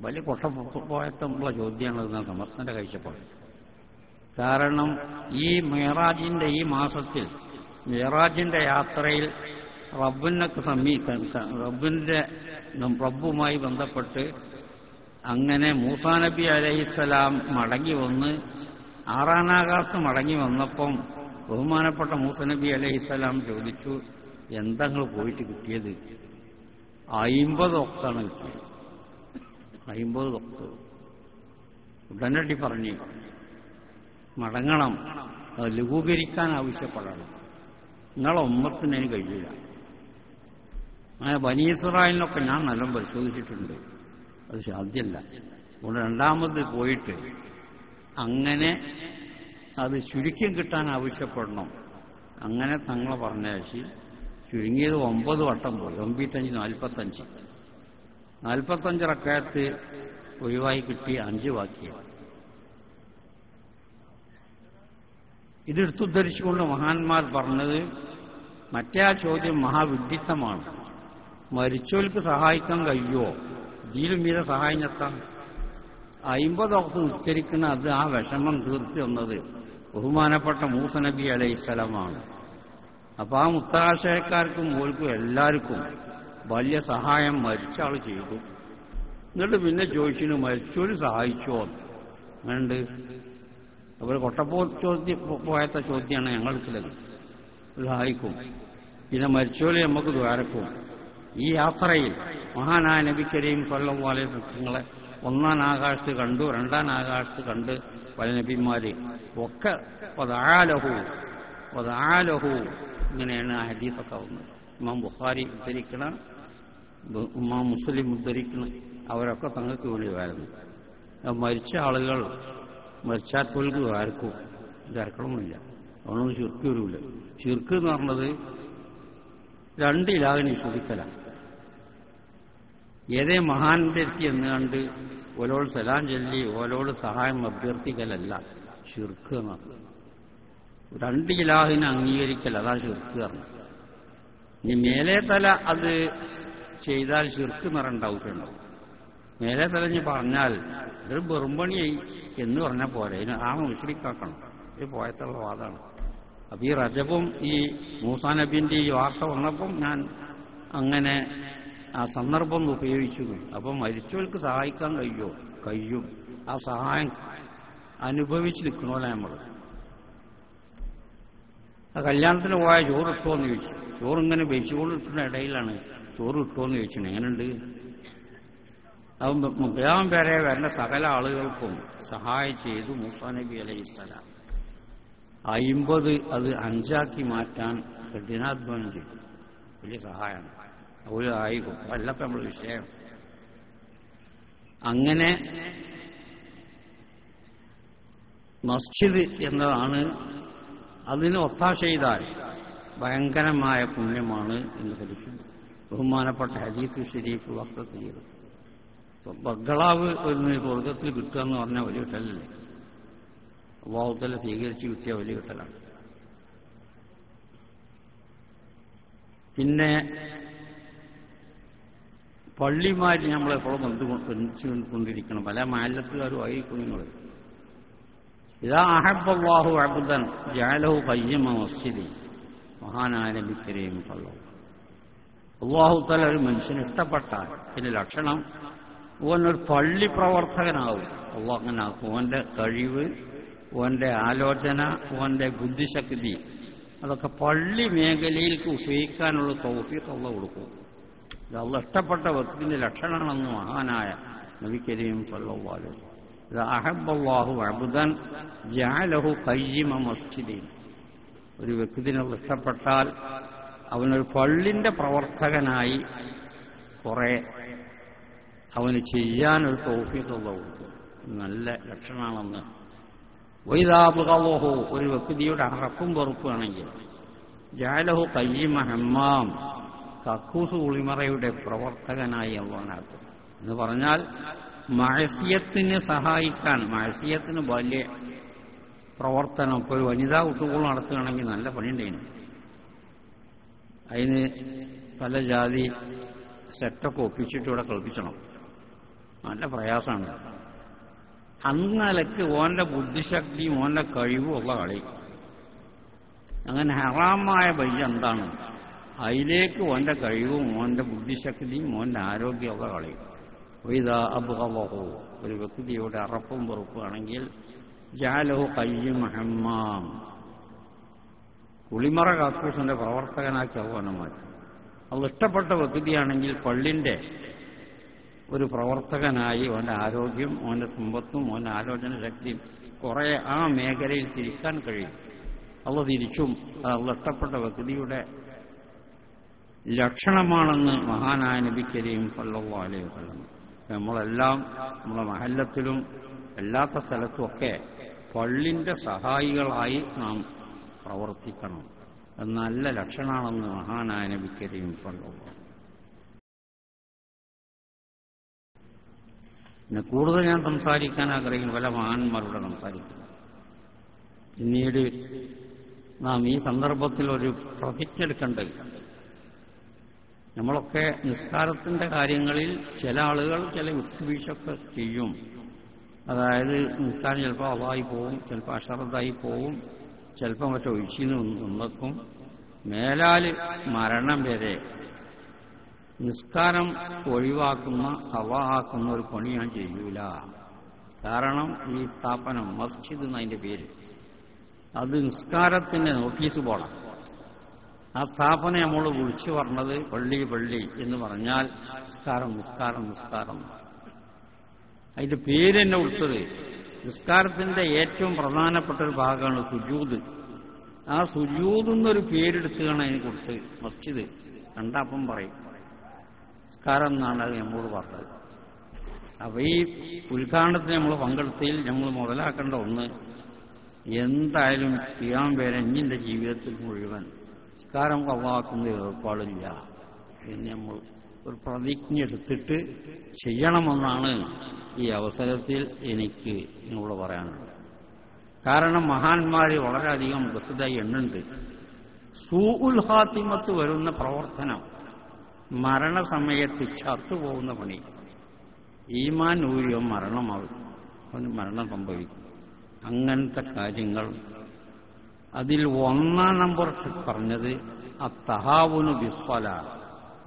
Speaker 1: വലിയ കൊട്ടപ്പോയത്തുള്ള ചോദ്യമാണ് സമസ്തന്റെ കാഴ്ചപ്പാട്. കാരണം ഈ മിഅ്റാജിന്റെ ഈ മാസത്തിൽ മിഅ്റാജിന്റെ യാത്രയിൽ റബ്ബുമായി ബന്ധപ്പെട്ട് അങ്ങനെ മൂസാ നബി അലൈഹിസ്സലാം മടങ്ങി വന്ന് ആറാനാകാശത്ത് മടങ്ങി വന്നപ്പം ബഹുമാനപ്പെട്ട മൂസാ നബി അലൈഹിസ്സലാം ചോദിച്ചു, എന്താങ്ങൾ പോയിട്ട് കിട്ടിയത്? 50 ഒക്താണ് കിട്ടിയത്. 50 ഒക്ത്. ഉടനടി പറഞ്ഞു, മടങ്ങണം, അത് ലഘൂകരിക്കാൻ ആവശ്യപ്പെടണം, നിങ്ങളെ ഉമ്മത്തിന് കഴിയില്ല. അങ്ങനെ ബനീ ഇസ്രായേലിനൊക്കെ ഞാൻ നല്ലോണം പരിശോധിച്ചിട്ടുണ്ട്, അത് സാധ്യമല്ല. അതുകൊണ്ട് രണ്ടാമത് പോയിട്ട് അങ്ങനെ അത് ചുരുക്കം കിട്ടാൻ ആവശ്യപ്പെടണം. അങ്ങനെ തങ്ങളെ പറഞ്ഞയച്ച് ചുരുങ്ങിയത് 9 വട്ടം പോയി. 9×5 45 റക്അത്ത് ഒഴിവായി കിട്ടി 5 ബാക്കിയാണ്. ഇതെടുത്തുദ്ധരിച്ചുകൊണ്ട് മഹാന്മാർ പറഞ്ഞത് മറ്റേ ആ ചോദ്യം മഹാവിഡ്ഢിത്തമാണ്. മരിച്ചോൽക്ക് സഹായിക്കാൻ കഴിയുമോ? ഇതിലും മീതെ സഹായം എത്താം. 50 വഖ്ത് നിസ്കരിക്കുന്ന അത് ആ വിഷമം തീർത്ത് വന്നത് ബഹുമാനപ്പെട്ട മൂസ നബി അലൈഹിസ്സലാമാണ്. അപ്പൊ ആ മുത്താശയക്കാർക്കും ഓൽക്കും എല്ലാവർക്കും വലിയ സഹായം മരിച്ച ആൾ ചെയ്തു. എന്നിട്ട് പിന്നെ ചോദിച്ചിന് മരിച്ചോല് സഹായിച്ചോ? അങ്ങനുണ്ട്. അവർ കൊട്ടപ്പോ പോയത്തെ ചോദ്യമാണ് ഞങ്ങൾക്കുള്ളത്. സഹായിക്കും. പിന്നെ മരിച്ചോല് നമുക്ക് ദ്വാരക്കും. ഈ യാത്രയിൽ മഹാനായ നബി കരീം സ്വല്ലല്ലാഹു അലൈഹി വസല്ലം ഒന്നാം ആകാശത്ത് കണ്ടു, രണ്ടാം ആകാശത്ത് കണ്ട് പല നബിമാര് ഒക്കെ വദആലഹു ഇങ്ങനെയാണ് ആ ഹദീസൊക്കെ വന്നത്. ഇമാം ബുഖാരി ഉദ്ധരിക്കണം, ഇമാം മുസ്ലിം ഉദ്ധരിക്കണം. അവരൊക്കെ തങ്ങൾക്ക് വേണ്ടി വരുന്നു. മരിച്ച ആളുകൾ മരിച്ചാത്തോൽക്ക് ആർക്കും ഇതരക്കണമില്ല. അവനൊന്നും ശിർക്ക് വരില്ല. ശിർക്ക് എന്ന് പറഞ്ഞത് 2 ഇലാഹിനെ വിശ്വസിക്കലാണ്. ഏതേ മഹാന്റെ എത്തി എന്ന് കണ്ട് ഓലോട് സലാം ചൊല്ലി ഓലോട് സഹായം അഭ്യർത്ഥിക്കലല്ല ശിർക്ക് എന്ന് പറഞ്ഞത്. 2 ഇലാഹിനെ അംഗീകരിക്കൽ, അതാണ് ശിർക്ക് പറഞ്ഞത്. ഇനി മേലെ തല അത് ചെയ്താൽ ശിർക്ക് നിറണ്ട ആവശ്യമുണ്ടാവും. മേലെ തലഞ്ഞ് പറഞ്ഞാൽ ഇതൊരു ബെറുമ്പണിയായി എന്ന് പറഞ്ഞാൽ പോരെ, ഇതിന് ആ മുശ്രിക്കാക്കണം. ഇത് പോയത്തുള്ള വാദമാണ്. അപ്പൊ ഈ റജബും ഈ മൂസാ നബിന്റെ ഈ വാർത്ത വന്നപ്പം ഞാൻ അങ്ങനെ ആ സന്ദർഭം ഉപയോഗിച്ചു. അപ്പം മരിച്ചവർക്ക് സഹായിക്കാൻ കഴിയും. ആ സഹായം അനുഭവിച്ച് നിൽക്കണമല്ലോ നമ്മൾ. ആ കല്യാണത്തിന് പോയ ചോറ് ഇട്ടോന്ന് ചോദിച്ചു. ചോറിങ്ങനെ വെച്ചുകൊണ്ട് ഇട്ടുന്ന ഇടയിലാണ് ചോറ് ഇട്ടോന്ന് ചോദിച്ചത്. എങ്ങനെയുണ്ട്? അവൻ മുഖ്യാൻ പേരെ വരുന്ന സകല ആളുകൾക്കും സഹായം ചെയ്തു മൂസാ നബി അലൈഹിസ്സലാം. 50 അത് 5 മാറ്റാൻ കഠിനാധ്വാനം ചെയ്തു. വലിയ സഹായമാണ്. ഒരു ആയിക്കും അല്ലപ്പം നമ്മൾ വിഷയം. അങ്ങനെ മസ്ജിദ് എന്നതാണ്. അതിന് ഒത്താശ ചെയ്താൽ ഭയങ്കരമായ പുണ്യമാണ് എന്ന് പഠിച്ചു. ബഹുമാനപ്പെട്ട ഹദീസ് ശരീഫ് വഖത്ത് ചെയ്തു. ബഗ്കളാവ് ഒരു സ്വർഗത്തിൽ കിട്ടുക എന്ന് പറഞ്ഞാൽ വലിയ കിട്ടലല്ലേ. അല്ലാഹു തആല സ്വീകരിച്ച് കിട്ടിയ വലിയ കിട്ടലാണ്. പിന്നെ പള്ളിമാരി നമ്മളെപ്പോഴും ബന്ധുകൊണ്ടിരിക്കണം. പല മഹല്ലത്തുകാരും ആയിരിക്കും നിങ്ങൾ. ഇദാ അഹബ്ബല്ലാഹു അബ്ദൻ ജഅലഹു ഖയ്യിമ മസ്ജിദി. മഹാനായ നബി കരീം സല്ലല്ലാഹു അല്ലാഹു തആല ഒരു മനുഷ്യനെ ഇഷ്ടപ്പെട്ടാൽ ഇതിന്റെ ലക്ഷണം ഓനൊരു പള്ളി പ്രവർത്തകനാവും. അല്ലാഹു അങ്ങനെ ആക്കും. ഓന്റെ കഴിവ്, ഓന്റെ ആലോചന, ഓന്റെ ബുദ്ധിശക്തി അതൊക്കെ പള്ളി മേഖലയിലേക്ക് ഉപയോഗിക്കാനുള്ള തൗഫീഖ് അല്ലാഹു കൊടുക്കും. ഇത് അല്ലാഹു ഇഷ്ടപ്പെട്ട വ്യക്തിന്റെ ലക്ഷണമാണെന്ന് മഹാനായ നബി കരീം സല്ലല്ലാഹു അലൈഹി വസല്ലം. ഇദാ അഹബ്ബല്ലാഹു അബ്ദൻ ജഅലഹു ഖയ്യിമ മസ്ജിദി. ഒരു വ്യക്തിനെ ഇഷ്ടപ്പെട്ടാൽ അവനൊരു പള്ളിന്റെ പ്രവർത്തകനായി കുറെ അവന് ചെയ്യാനൊരു തൗഫീഖ് അല്ലാഹു കൊടുക്കും. നല്ല ലക്ഷണമാണെന്ന്. വൈദാബുഹു ഒരു വ്യക്തിയുടെ അറപ്പും വെറുപ്പാണെങ്കിൽ ജഅലഹു ഖയ്യിമ ഹമ്മാം കക്കൂസ് കുളിമറയുടെ പ്രവർത്തകനായി അല്ലാഹു എന്ന് പറഞ്ഞാൽ മഅസിയത്തിന് സഹായിക്കാൻ, മഅസിയത്തിന് വലിയ പ്രവർത്തനം. ഇപ്പോൾ ഒരു വനിതാ കുട്ടുകൾ നടത്തുകയാണെങ്കിൽ നല്ല പണിയുണ്ടായിരുന്നു. അതിന് പല ജാതി സെറ്റൊക്കെ ഒപ്പിച്ചിട്ട് ഇവിടെ കളിപ്പിച്ചണം. നല്ല പ്രയാസമാണ്. അന്നലക്ക് ഓന്റെ ബുദ്ധിശക്തിയും ഓന്റെ കഴിവും ഉള്ള കളി. അങ്ങനെ ഹറാമായ വഴി എന്താണ്? അതിലേക്ക് ഓന്റെ കഴിവും ഓന്റെ ബുദ്ധിശക്തിയും ഓന്റെ ആരോഗ്യമുള്ള കളി. ഇതാ അബ്ഗളഹു ഒരു വ്യക്തിയുടെ അറപ്പും വെറുപ്പാണെങ്കിൽ ജഅലഹു ഖയ്യിമ ഹമ്മാം കുളിമറ കക്കൂസിന്റെ പ്രവർത്തകനാക്കി അവനെ മാറ്റി. അത് ഇഷ്ടപ്പെട്ട വ്യക്തിയാണെങ്കിൽ പള്ളിന്റെ ഒരു പ്രവർത്തകനായി ഓന്റെ ആരോഗ്യം, ഓന്റെ സമ്പത്തും, ഓന്റെ ആലോചന ശക്തിയും കുറെ ആ മേഖലയിൽ തിരിക്കാൻ കഴിയും. അത് തിരിച്ചും അത് ഇഷ്ടപ്പെട്ട വ്യക്തിയുടെ ലക്ഷണമാണെന്ന് മഹാനായ നബി കരീം സല്ലല്ലാഹു അലൈഹി വസല്ലം. നമ്മളെല്ലാം നമ്മുടെ മഹല്ലത്തിലും അല്ലാത്ത സ്ഥലത്തുമൊക്കെ പള്ളിന്റെ സഹായികളായി നാം പ്രവർത്തിക്കണം. അത് നല്ല ലക്ഷണമാണെന്ന് മഹാനായ നബി കരീം സ്വല്ലല്ലാഹു. പിന്നെ കൂടുതൽ ഞാൻ സംസാരിക്കാൻ ആഗ്രഹിക്കുന്ന പല മഹാന്മാരുടെ സംസാരിക്കുന്നു. പിന്നീട് നാം ഈ സന്ദർഭത്തിൽ ഒരു പ്രതിജ്ഞ എടുക്കേണ്ടത്, നമ്മളൊക്കെ നിസ്കാരത്തിന്റെ കാര്യങ്ങളിൽ ചില ആളുകൾ ചില വിട്ടുവീഴ്ചയൊക്കെ ചെയ്യും. അതായത് നിസ്കാരം ചിലപ്പോൾ അവായി പോവും, ചിലപ്പോൾ അശ്രദ്ധായി പോവും, ചിലപ്പോൾ മറ്റേ ഒഴിച്ചിന് നിന്നേക്കും. മേലാൽ മരണം വരെ നിസ്കാരം ഒഴിവാക്കുന്ന അവാക്കുന്ന ഒരു പണി ഞാൻ ചെയ്യൂല. കാരണം ഈ സ്ഥാപനം മസ്ജിദ് എന്നതിന്റെ പേര്, അത് നിസ്കാരത്തിന് നോട്ടീസ് പോണം. ആ സ്ഥാപനം നമ്മൾ വിളിച്ചു പറഞ്ഞത് പള്ളി പള്ളി എന്ന് പറഞ്ഞാൽ നിസ്കാരം നിസ്കാരം നിസ്കാരം. അതിന്റെ പേര് തന്നെ കൊടുത്തത്. നിസ്കാരത്തിന്റെ ഏറ്റവും പ്രധാനപ്പെട്ട ഒരു ഭാഗമാണ് സുജൂദ്. ആ സുജൂദ് എന്നൊരു പേരെടുത്തുകയാണ് അതിന് കൊടുത്ത് മസ്ജിദ്. രണ്ടാപ്പം പറയും നിസ്കാരം എന്നാണ് അത് നമ്മോട് പറഞ്ഞത്. അപ്പൊ ഈ ഉദ്ഘാടനത്തിന് നമ്മൾ പങ്കെടുത്തതിൽ നമ്മൾ മുതലാക്കേണ്ട ഒന്ന്, എന്തായാലും ചെയ്യാൻ വരെ ഇഞ്ഞിന്റെ ജീവിതത്തിൽ മുഴുവൻ നിസ്കാരം കവാക്കുന്ന ഏർപ്പാടില്ല എന്ന് നമ്മൾ ഒരു പ്രതിജ്ഞ എടുത്തിട്ട് ചെയ്യണമെന്നാണ് ഈ അവസരത്തിൽ എനിക്ക് നിങ്ങളോട് പറയാനുള്ളത്. കാരണം മഹാന്മാര് വളരെയധികം ബഹുതായി എണ്ണുണ്ട്. സൂഉൽ ഖാത്തിമത്ത് വരുന്ന പ്രവർത്തനം, മരണസമയത്ത് ചത്തുപോകുന്ന പണി, ഈമാൻ ഊരിയോ മരണമാകും, അവന് മരണം സംഭവിക്കും. അങ്ങനത്തെ കാര്യങ്ങൾ അതിൽ 1-ാം നമ്പർ പറഞ്ഞത് അത്തഹാവുനു ബിസ്വല,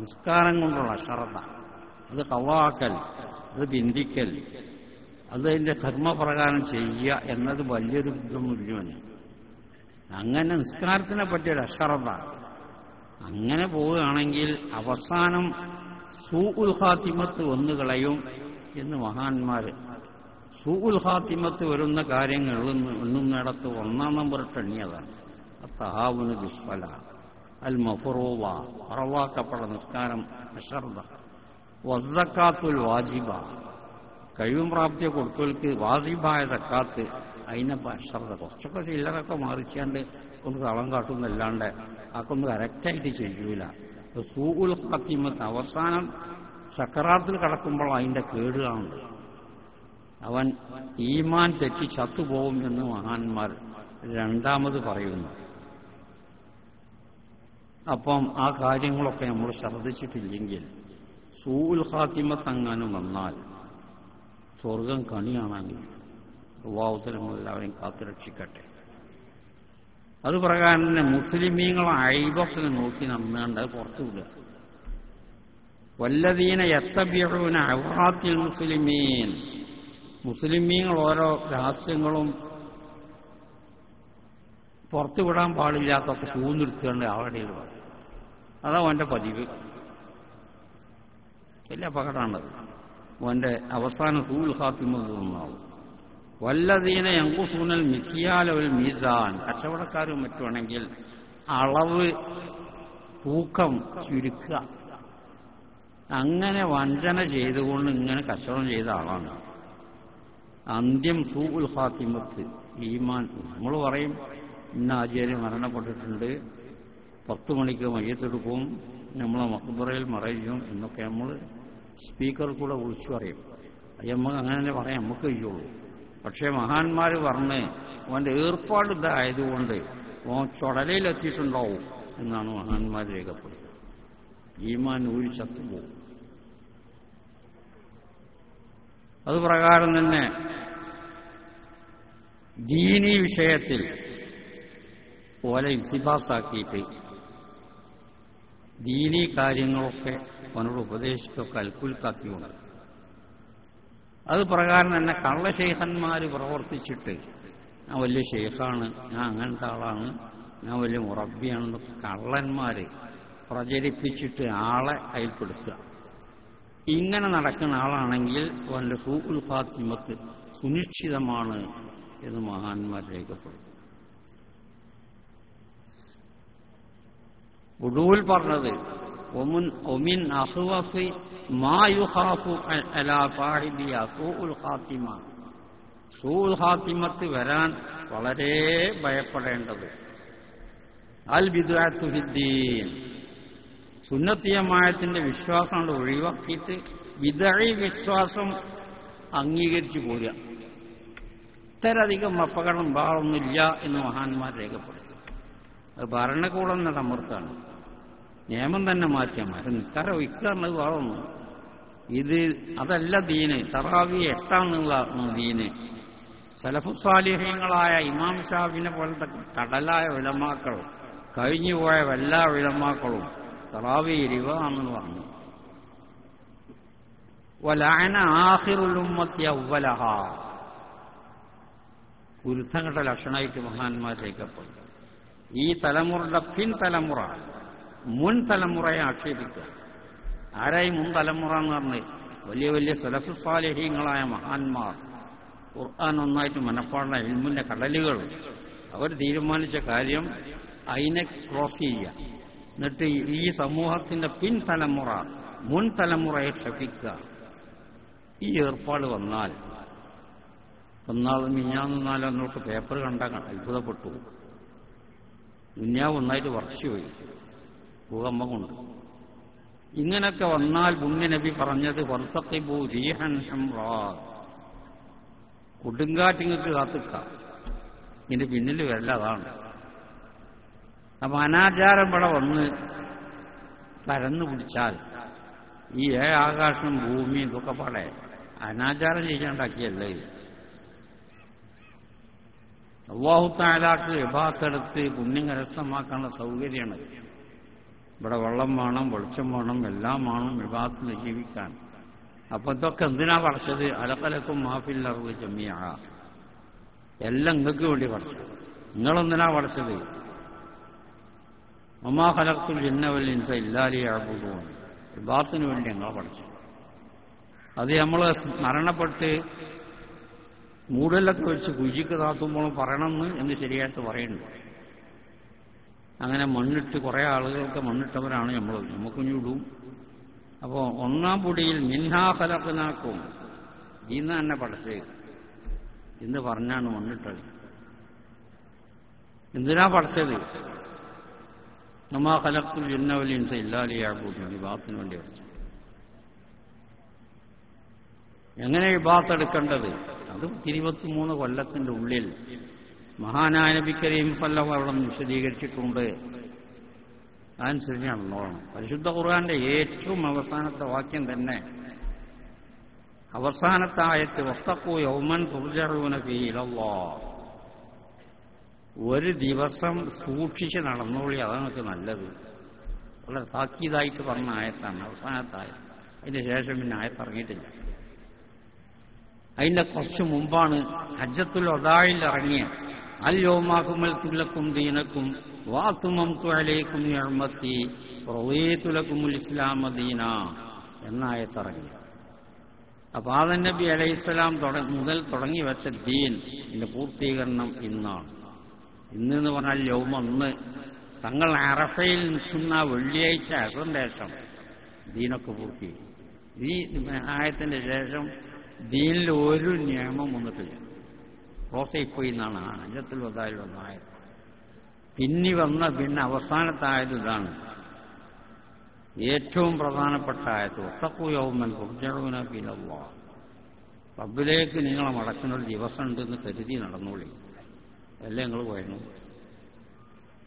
Speaker 1: നിസ്കാരം കൊണ്ടുള്ള അശ്രദ്ധ, അത് ഖളാക്കൽ, അത് ബിന്ദിക്കൽ, അതിന്റെ കർമ്മപ്രകാരം ചെയ്യുക എന്നത് വലിയൊരു ഇതൊന്നുമില്ല. അങ്ങനെ നിസ്കാരത്തിനെ പറ്റിയൊരു അശ്രദ്ധ അങ്ങനെ പോവുകയാണെങ്കിൽ അവസാനം സൂഉൽ ഖാത്തിമത്ത് വന്നുകളയും എന്ന് മഹാന്മാര്. സൂഉൽ ഖാത്തിമത്ത് വരുന്ന കാര്യങ്ങൾ എണ്ണുന്നിടത്ത് 1-ാം നമ്പർ എണ്ണിയതാണ് തഹാവുനു ബിസ്വല അൽ മഫ്റൂള, ഫറവാക്കപ്പെട്ട നിസ്കാരം അശ്രദ്ധ, വസ്സക്കാത്തുൽ വാജിബ, കഴിവും പ്രാപ്തിയെ കൊടുത്തവർക്ക് വാജിബായ സക്കാത്ത്, അതിനപ്പം അശ്രദ്ധ. കുറച്ചൊക്കെ ചില്ലറൊക്കെ മാറിച്ചാണ്ട് ഒന്ന് തളം കാട്ടുന്നല്ലാണ്ട് അതൊന്ന് കറക്റ്റായിട്ട് ചെയ്യൂല. സൂഉൽ ഖാത്തിമത്ത് അവസാനം സക്കറാത്തിൽ കടക്കുമ്പോൾ അതിന്റെ കേട് കാണുന്നത്, അവൻ ഈമാൻ തെറ്റി ചത്തുപോകും എന്ന് മഹാന്മാർ രണ്ടാമത് പറയുന്നു. അപ്പം ആ കാര്യങ്ങളൊക്കെ നമ്മൾ ശ്രദ്ധിച്ചിട്ടില്ലെങ്കിൽ സൂഉൽ ഖാത്തിമത്ത് അങ്ങാനും വന്നാൽ സ്വർഗം കണി കാണാനില്ല. അല്ലാഹു തആല നമ്മളെല്ലാവരെയും കാത്തുരക്ഷിക്കട്ടെ. അത് പ്രകാരം തന്നെ മുസ്ലിമീങ്ങളെ അയ്ബൊക്കെ നോക്കി നടന്നുകൊണ്ട് പുറത്തു വിടുക. വല്ലദീന യത്തബിഊന ഔറാത്തിൽ മുസ്ലിമീൻ, മുസ്ലിമീങ്ങൾ ഓരോ രഹസ്യങ്ങളും പുറത്തുവിടാൻ പാടില്ലാത്തൊക്കെ ചൂന്നെടുത്തുകൊണ്ട് അവിടെ അതാ അവന്റെ പതിവ്. വലിയ അപകടമാണത്. അവന്റെ അവസാന സൂഉൽ ഖാത്തിമത്ത് നിന്നാവും. വല്ലദീന യൻഖുസൂനൽ മിക്യാല വൽ മീസാൻ, കച്ചവടക്കാരും മറ്റുമാണെങ്കിൽ അളവ് തൂക്കം ചുരുക്കുക, അങ്ങനെ വഞ്ചന ചെയ്തുകൊണ്ട് ഇങ്ങനെ കച്ചവടം ചെയ്ത ആളാണ്. അന്ത്യം സൂഉൽ ഖാത്തിമത്ത്, ഈമാൻ. നമ്മൾ പറയും ഇന്ന ആചാര്യ മരണപ്പെട്ടിട്ടുണ്ട്, 10 മണിക്ക് മയ്യത്തെടുക്കും, നമ്മളെ മഖ്ബറയിൽ മറയും എന്നൊക്കെ നമ്മൾ സ്പീക്കർ കൂടെ വിളിച്ചു പറയും. അത് നമുക്ക് അങ്ങനെ തന്നെ പറയാം, നമുക്ക് കഴിയുള്ളൂ. പക്ഷേ മഹാന്മാർ പറഞ്ഞ് അവന്റെ ഏർപ്പാട് ഇതായതുകൊണ്ട് ഓൻ ചുടലയിലെത്തിയിട്ടുണ്ടാവും എന്നാണ് മഹാന്മാർ രേഖപ്പെടുത്തുന്നത്. ഈമാൻ ഊരി ചത്തുപോകും. അത് പ്രകാരം തന്നെ ദീനീ വിഷയത്തിൽ പോലെ ഇൽത്തിബാസാക്കിയിട്ട് ദീനീ കാര്യങ്ങളൊക്കെ അവനോട് ഉപദേശിച്ചൊക്കെ അൽക്കുൽക്കാക്കിയുണ്ട്. അത് പ്രകാരം തന്നെ കള്ളശൈഖന്മാർ പ്രവർത്തിച്ചിട്ട് ഞാൻ വലിയ ഷെയ്ഖാണ്, ഞാൻ അങ്ങനത്തെ ആളാണ്, ഞാൻ വലിയ മുറബിയാണെന്നൊക്കെ കള്ളന്മാര് പ്രചരിപ്പിച്ചിട്ട് ആളെ അയൽപ്പെടുത്തുക. ഇങ്ങനെ നടക്കുന്ന ആളാണെങ്കിൽ അവന്റെ സൂഉൽ ഖാത്തിമത്ത് സുനിശ്ചിതമാണ് എന്ന് മഹാന്മാർ രേഖപ്പെടുത്തും. ഉടൂൽ പറഞ്ഞത് ഒമിൻ അഖ്വഫി മാ യുഖാഫു അലാ സാഹിബിയ സൂഉൽ ഖാത്തിമ, സൂൽ ഹാത്തിമത്ത് വരാൻ വളരെ ഭയപ്പെടേണ്ടത്. അൽ ബിദ്അത്തു ഫിദ്ദീൻ, സുന്നത്തിയമായത്തിന്റെ വിശ്വാസം കൊണ്ട് ഒഴിവാക്കിയിട്ട് ബിദ്അഈ വിശ്വാസം അംഗീകരിച്ചു പോരുക. ഇത്രയധികം അപകടം വേറൊന്നുമില്ല എന്ന് മഹാന്മാർ രേഖപ്പെടുത്തി. അത് ഭരണകൂടം സമർത്താണ്, നിയമം തന്നെ മാറ്റിയമാർ നിക്കാരോ ഇക്കാരണത് വേറൊന്നും. ഇത് അതല്ല ദീന്. തറാവി 8 ദീന്. സലഫുസ്സാലിഹീങ്ങളായ ഇമാം ഷാഫിനെ പോലത്തെ കടലായ ഉലമാക്കൾ, കഴിഞ്ഞുപോയ എല്ലാ ഉലമാക്കളും തറാവി 20 പറഞ്ഞു. വലഅന ആഖിറുൽ ഉമ്മത്തി അവ്വലഹാ, പുരുഷങ്ങളുടെ ലക്ഷണമായിട്ട് മഹാന്മാർ രേഖപ്പെടും. ഈ തലമുറയുടെ പിൻതലമുറ മുൻ തലമുറയെ ആക്ഷേപിക്കുക. ആരായി മുൻ തലമുറ എന്ന് പറഞ്ഞ് വലിയ വലിയ സലഫു സാലിഹീങ്ങളായ മഹാന്മാർ, ഖുർആൻ ഒന്നായിട്ട് മനപ്പാടുന്ന ഇൽമിന്റെ കടലുകൾ, അവർ തീരുമാനിച്ച കാര്യം അതിനെ ക്രോസ് ചെയ്യുക. എന്നിട്ട് ഈ സമൂഹത്തിന്റെ പിൻതലമുറ മുൻ തലമുറയെ ക്ഷപിക്കുക. ഈ ഏർപ്പാട് വന്നാൽ മിഞ്ഞാന്നാലോ എന്നൊക്കെ പേപ്പർ കണ്ടാൽ അത്ഭുതപ്പെട്ടു. ദുന്യാവ് ഒന്നായിട്ട് വർഷിച്ചുപോയി ഭൂകമ്പം കൊണ്ട്. ഇങ്ങനൊക്കെ വന്നാൽ പുണ്യ നബി പറഞ്ഞത് വർത്തഖിബു റീഹൻ ഹംറാ, കൊടുങ്കാറ്റിങ്ങൾക്ക് കാത്തിക്കാം. ഇതിന്റെ പിന്നിൽ വരല്ല, അതാണ്. അപ്പൊ അനാചാരം ഇവിടെ വന്ന് പരന്നു പിടിച്ചാൽ ഈ ആകാശം ഭൂമി ഇതൊക്കെ പാടെ അനാചാരം ചെയ്യാണ്ടാക്കിയല്ലേ. അല്ലാഹു തആലാക്ക് ഇബാദത്തെടുത്ത് പുണ്യം കരസ്ഥമാക്കാനുള്ള സൗകര്യമാണ്. ഇവിടെ വെള്ളം വേണം, വെളിച്ചം വേണം, എല്ലാം വേണം ഇബാദത്തിൽ ജീവിക്കാൻ. അപ്പൊ ഇതൊക്കെ എന്തിനാ പഠിച്ചത്? അലഖലക്കും മാഫിൽ അർളി ജമീഅ, എല്ലാം നിങ്ങൾക്ക് വേണ്ടി പഠിച്ചത്. നിങ്ങളെന്തിനാ പഠിച്ചത്? വമാ ഖലഖ്തുൽ ജിന്ന വൽ ഇൻസ ഇല്ലാ ലിയഅ്ബുദൂൻ, ഇബാദത്തിന് വേണ്ടി ഞങ്ങൾ പഠിച്ചു. അത് നമ്മൾ മരണപ്പെട്ട് മൂടലൊക്കെ വെച്ച് കുഴിക്ക് താത്തുമ്പോൾ പറയണമെന്ന് എന്ന് ശരിയായിട്ട് പറയുന്നുണ്ട്. അങ്ങനെ മണ്ണിട്ട് കുറേ ആളുകൾക്ക് മണ്ണിട്ടവരാണ് നമ്മൾ, നമുക്കുഞ്ഞിടും. അപ്പോൾ ഒന്നാം പൊടിയിൽ മിൻഹാ ഖലഖ്നാക്കും, ഇന്ന് തന്നെ പഠിച്ച് എന്ന് പറഞ്ഞാണ് മണ്ണിട്ടത്. എന്തിനാ പഠിച്ചത്? വമാ ഖലഖ്തുൽ ജിന്ന വൽ ഇൻസ ഇല്ലാ ലിയഅ്ബുദൂൻ, ഇബാദത്തിന് വേണ്ടി പഠിച്ചു. എങ്ങനെ ഇബാദത്ത് എടുക്കേണ്ടത്? അത് 23 കൊല്ലത്തിന്റെ ഉള്ളിൽ മഹാനായ നബി കരീം സല്ലല്ലാഹു അലൈഹി വസല്ലം വിശദീകരിച്ചിട്ടുണ്ട്. അതനുസരിച്ച് നടന്നോളണം. പരിശുദ്ധ ഖുർആന്റെ ഏറ്റവും അവസാനത്തെ വാക്യം തന്നെ, അവസാനത്തെ ആയത്ത് വത്തഖൂ യൗമൻ തുർജഊന ഫീഹി ഇലല്ലാഹ്, ഒരു ദിവസം സൂക്ഷിച്ച് നടന്നോളി, അതാണ് നല്ലത്. വളരെ താക്കീതായിട്ട് പറഞ്ഞ ആയത്താണ് അവസാനത്തെ ആയത്ത്. അതിന് ശേഷം പിന്നെ ആയത്ത് ഇറങ്ങിയിട്ടില്ല. അതിന്റെ കുറച്ച് മുമ്പാണ് ഹജ്ജത്തുൽ വദാഇൽ ഇറങ്ങിയ അൽ യൗമ അക്മൽതു ലക്കും ദീനക്കും വഅത്മംതു അലൈക്കും നിഅമതി വറദീതു ലക്കുമുൽ ഇസ്ലാമ ദീന എന്ന ആയത്ത് ഇറങ്ങി. അപ്പോൾ ആദം നബി അലൈഹിസ്സലാം മുതൽ തുടങ്ങി വെച്ച ദീൻ ഇതിന്റെ പൂർത്തീകരണം ഇന്നാണ്. ഇന്ന് പറഞ്ഞാൽ യൗമ, ഇന്ന് തങ്ങൾ അറഫയിൽ നിൽക്കുന്ന വെള്ളിയാഴ്ച അസറിന്റെ ശേഷം ദീനൊക്കെ പൂർത്തീകരിക്കും. ഈ ആയത്തിന്റെ ശേഷം ദീനിൽ ഒരു നിയമം വന്നിട്ടില്ല, റോസയിപ്പോയി എന്നാണ് ഹജ്ജത്തുൽ വദാഇൽ വന്ന ആയത്. പിന്നെ അവസാനത്തെ ആയത് ഇതാണ്, ഏറ്റവും പ്രധാനപ്പെട്ട ആയത് വത്തഖൂ യൗമൻ തുർജഊന ഫീഹി ഇലല്ലാഹ്, റബ്ബിലേക്ക് നിങ്ങളെ മടക്കുന്ന ഒരു ദിവസം ഉണ്ടെന്ന് കരുതി നടന്നോളി. അല്ലേ നിങ്ങൾ പോയിരുന്നു.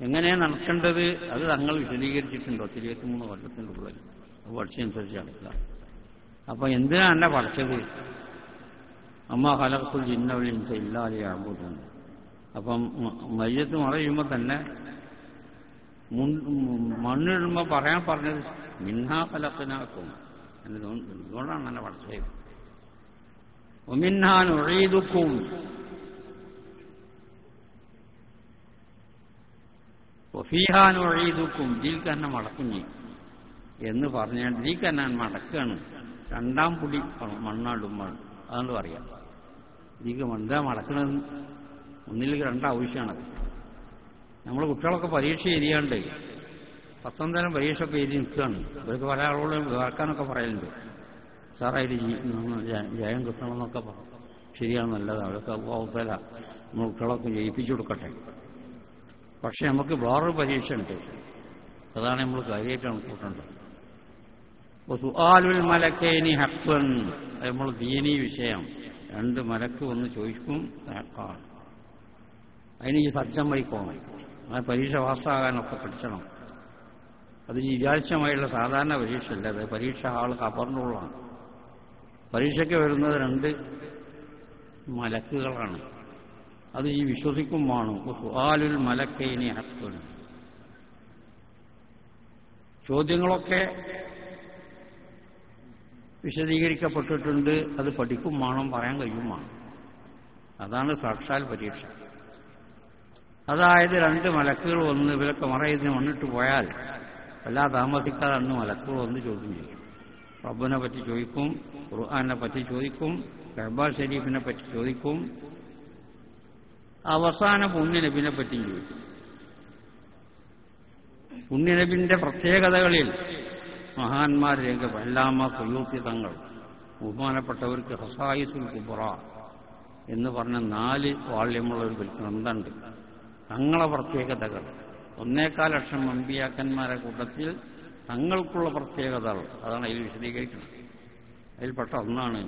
Speaker 1: എങ്ങനെയാണ് നടക്കേണ്ടത്? അത് തങ്ങൾ വിശദീകരിച്ചിട്ടുണ്ടോ 23 കൊല്ലത്തിൻ്റെ ഉള്ളിൽ. അത് പഠിച്ചനുസരിച്ച് നടക്കുക. അപ്പൊ എന്തിനാ എന്നെ പഠിച്ചത്? അമ്മാ ഖലഖ്തുൽ ജിന്ന വൽ ഇൻസ ഇല്ലാ ലിയഅ്ബുദൂൻ. അപ്പം മയ്യത്ത് മറയുമ്പോൾ തന്നെ മണ്ണിടുമ്പോൾ പറയാൻ പറഞ്ഞത് മിൻഹാ ഖലഖ്നാക്കും, അതുകൊണ്ടാണ് എന്നെ പഠിച്ചത്. വമിൻഹാ നുഈദുക്കും, വഫീഹാ നുഈദുക്കും, ഇതിൽ തന്നെ മടക്കുഞ്ഞി എന്ന് പറഞ്ഞാൽ ഇതിൽ തന്നെ മടക്കുകയാണ്. രണ്ടാം പൊടി മണ്ണാടുമ്പോൾ അതുകൊണ്ട് പറയാം ഇതിക്ക് എന്താ മടക്കണത്. ഒന്നിലേക്ക് രണ്ടാവശ്യമാണത്. നമ്മൾ കുട്ടികളൊക്കെ പരീക്ഷ എഴുതിയാണ്ട് 10 തരം പരീക്ഷയൊക്കെ എഴുതി നിൽക്കുകയാണ്. ഇവർക്ക് പല ആളോട് വേർക്കാനൊക്കെ പറയലുണ്ട്, സാറായിട്ട് ജയം കിട്ടണമെന്നൊക്കെ പറഞ്ഞു. ശരിയാണ്, നല്ലതാണ്. അതൊക്കെ അല്ലാഹു തആല മക്കളൊക്കെ ജയിപ്പിച്ചു കൊടുക്കട്ടെ. പക്ഷെ നമുക്ക് വേറൊരു പരീക്ഷ ഉണ്ട്. അതാണ് നമ്മൾ കാര്യമായിട്ട് കണക്കൂട്ടേണ്ടത്. സുആലുൽ മലക്കൈനി ഹഖ്ഖൻ, നമ്മൾ ദീനീ വിഷയം 2 മലക്ക് വന്ന് ചോദിക്കും, ഹഖാണ്. അതിന് ഈ സജ്ജം വഹിക്കണം. ആ പരീക്ഷ പാസ്സാകാനൊക്കെ പഠിക്കണം. അത് വിചാരിച്ചമായുള്ള സാധാരണ പരീക്ഷയല്ല. അത് പരീക്ഷ ആൾ ഖബറിനുള്ളതാണ്. പരീക്ഷയ്ക്ക് വരുന്നത് 2 മലക്കുകളാണ്. അത് ഈ വിശ്വസിക്കും വേണം. സുആലുൽ മലക്കൈനി ഹഖ്ഖൻ. ചോദ്യങ്ങളൊക്കെ വിശദീകരിക്കപ്പെട്ടിട്ടുണ്ട്. അത് പഠിക്കും വേണം, പറയാൻ കഴിയും വേണം. അതാണ് സാക്ഷാൽ പരീക്ഷ. അതായത് 2 മലക്കുകൾ വന്ന് ഇവരൊക്കെ മറയിന്ന് വന്നിട്ട് പോയാൽ എല്ലാ താമസിക്കാതെ 2 മലക്കുകൾ വന്ന് ചോദ്യം ചെയ്യും. റബ്ബിനെ പറ്റി ചോദിക്കും, ഖുർആനെ പറ്റി ചോദിക്കും, കഅബ ഷരീഫിനെ പറ്റി ചോദിക്കും, അവസാന പുണ്യനബിനെ പറ്റിയും ചോദിക്കും. പുണ്യനബിന്റെ പ്രത്യേകതകളിൽ മഹാന്മാർ അല്ലാമ സുയൂത്തി തങ്ങൾ ബഹുമാനപ്പെട്ടവർക്ക് ഖസായിസുൽ കുബ്റ എന്ന് പറഞ്ഞ 4 വാള്യമുള്ള ഒരു ഗ്രന്ഥമുണ്ട്. തങ്ങളെ പ്രത്യേകതകൾ 1.25 ലക്ഷം അമ്പിയാക്കന്മാരെ കൂട്ടത്തിൽ തങ്ങൾക്കുള്ള പ്രത്യേകതകൾ അതാണ് അതിൽ വിശദീകരിക്കുന്നത്. അതിൽപ്പെട്ട ഒന്നാണ്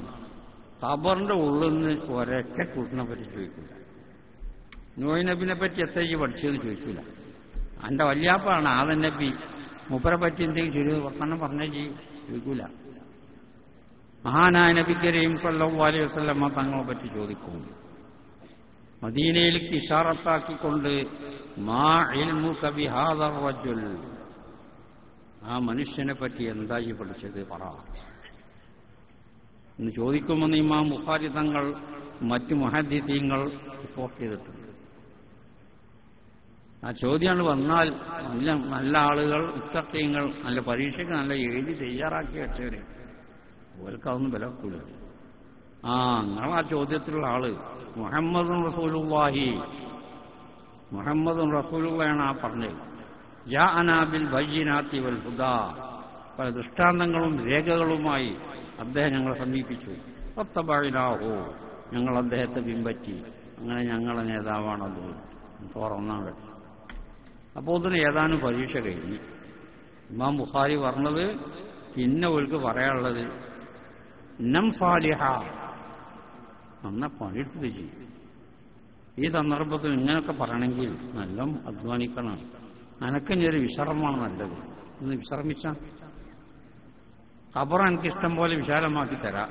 Speaker 1: ഖബറിന്റെ ഉള്ളിൽ നിന്ന് ഒരൊറ്റ കൂട്ടിനെ പറ്റി ചോദിക്കില്ല. നൂഹ് നബിനെ പറ്റി എത്ര പഠിച്ചതെന്ന് ചോദിച്ചില്ല. എൻ്റെ വല്യാപ്പാണ് ആദം നബി, മൂപ്പരെ പറ്റി എന്തെങ്കിലും ചെറിയ വർത്തമാനം പറഞ്ഞേ ചോദിക്കൂല. മഹാനായ നബി കരീം സല്ലല്ലാഹു അലൈഹി വസല്ലമ തങ്ങളെ പറ്റി ചോദിക്കും. മദീനയിലേക്ക് ഇശാറത്താക്കിക്കൊണ്ട് മാ ഇൽമുക ബിഹാദർ റജുൽ, ആ മനുഷ്യനെ പറ്റി എന്താ ഈ പഠിച്ചത് പറ എന്ന് ചോദിക്കുമെന്ന് ഇമാം ബുഖാരി തങ്ങൾ മറ്റ് മുഹദ്ദിസീങ്ങൾ റിപ്പോർട്ട് ചെയ്തിട്ടുണ്ട്. ആ ചോദ്യമാണ് വന്നാൽ നല്ല ആളുകൾ, മുത്തഖീങ്ങൾ, നല്ല പരീക്ഷയ്ക്ക് നല്ല എഴുതി തയ്യാറാക്കി വെച്ചവര് ഓൽക്കതൊന്നും വിലക്കൂല. നിങ്ങളാ ചോദ്യത്തിലുള്ള ആള് മുഹമ്മദുൻ റസൂലുള്ളാഹി, മുഹമ്മദുൻ റസൂലുള്ളാഹിയാണ് ആ പറഞ്ഞത്. ജാഅനാ ബിൽ ബയ്യിനാത്തി വൽ ഹുദാ, പല ദൃഷ്ടാന്തങ്ങളും രേഖകളുമായി അദ്ദേഹം ഞങ്ങളെ സമീപിച്ചു. ഫത്തബഅനാഹു, ഞങ്ങൾ അദ്ദേഹത്തെ പിൻപറ്റി. അങ്ങനെ ഞങ്ങളെ നേതാവാണത് തുറന്നാണ്. അപ്പോൾ ഇതിന് ഏതാനും പരീക്ഷ കഴിഞ്ഞു. ഇമാം ബുഖാരി പറഞ്ഞത് പിന്നെ ഓൽക്ക് പറയാനുള്ളത് നം സാലിഹ, നന്ന പണിയെടുത്ത് ചെയ്യും. ഈ സന്ദർഭത്തിൽ ഇങ്ങനെയൊക്കെ പറയണമെങ്കിൽ നല്ല അധ്വാനിക്കണം. അനക്കഞ്ഞൊരു വിശ്രമമാണ് നല്ലത്. ഒന്ന് വിശ്രമിച്ച ഖബർ എനിക്കിഷ്ടം പോലെ വിശാലമാക്കി തരാം.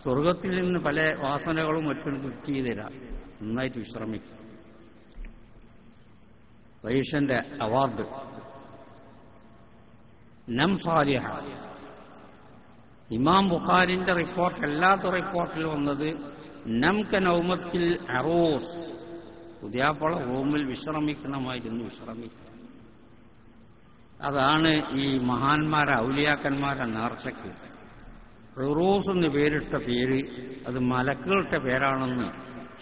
Speaker 1: സ്വർഗത്തിൽ നിന്ന് പല വാസനകളും മറ്റും കിട്ടി തരാം. നന്നായിട്ട് വിശ്രമിക്കും. പരീക്ഷന്റെ അവാർഡ് നം സാലിഹ. ഇമാം ബുഖാരിന്റെ റിപ്പോർട്ട് അല്ലാത്ത റിപ്പോർട്ടിൽ വന്നത് നം കനൗമത്തിൽ അറൂസ്, പുതിയാപ്പള റൂമിൽ വിശ്രമിക്കണമായിരുന്നു, വിശ്രമിക്കണം. അതാണ് ഈ മഹാന്മാരെ ഔലിയാക്കന്മാരെ നേർച്ചയ്ക്ക് റൂസ് എന്ന് പേരിട്ട പേര്. അത് മലക്കുകളുടെ പേരാണെന്ന്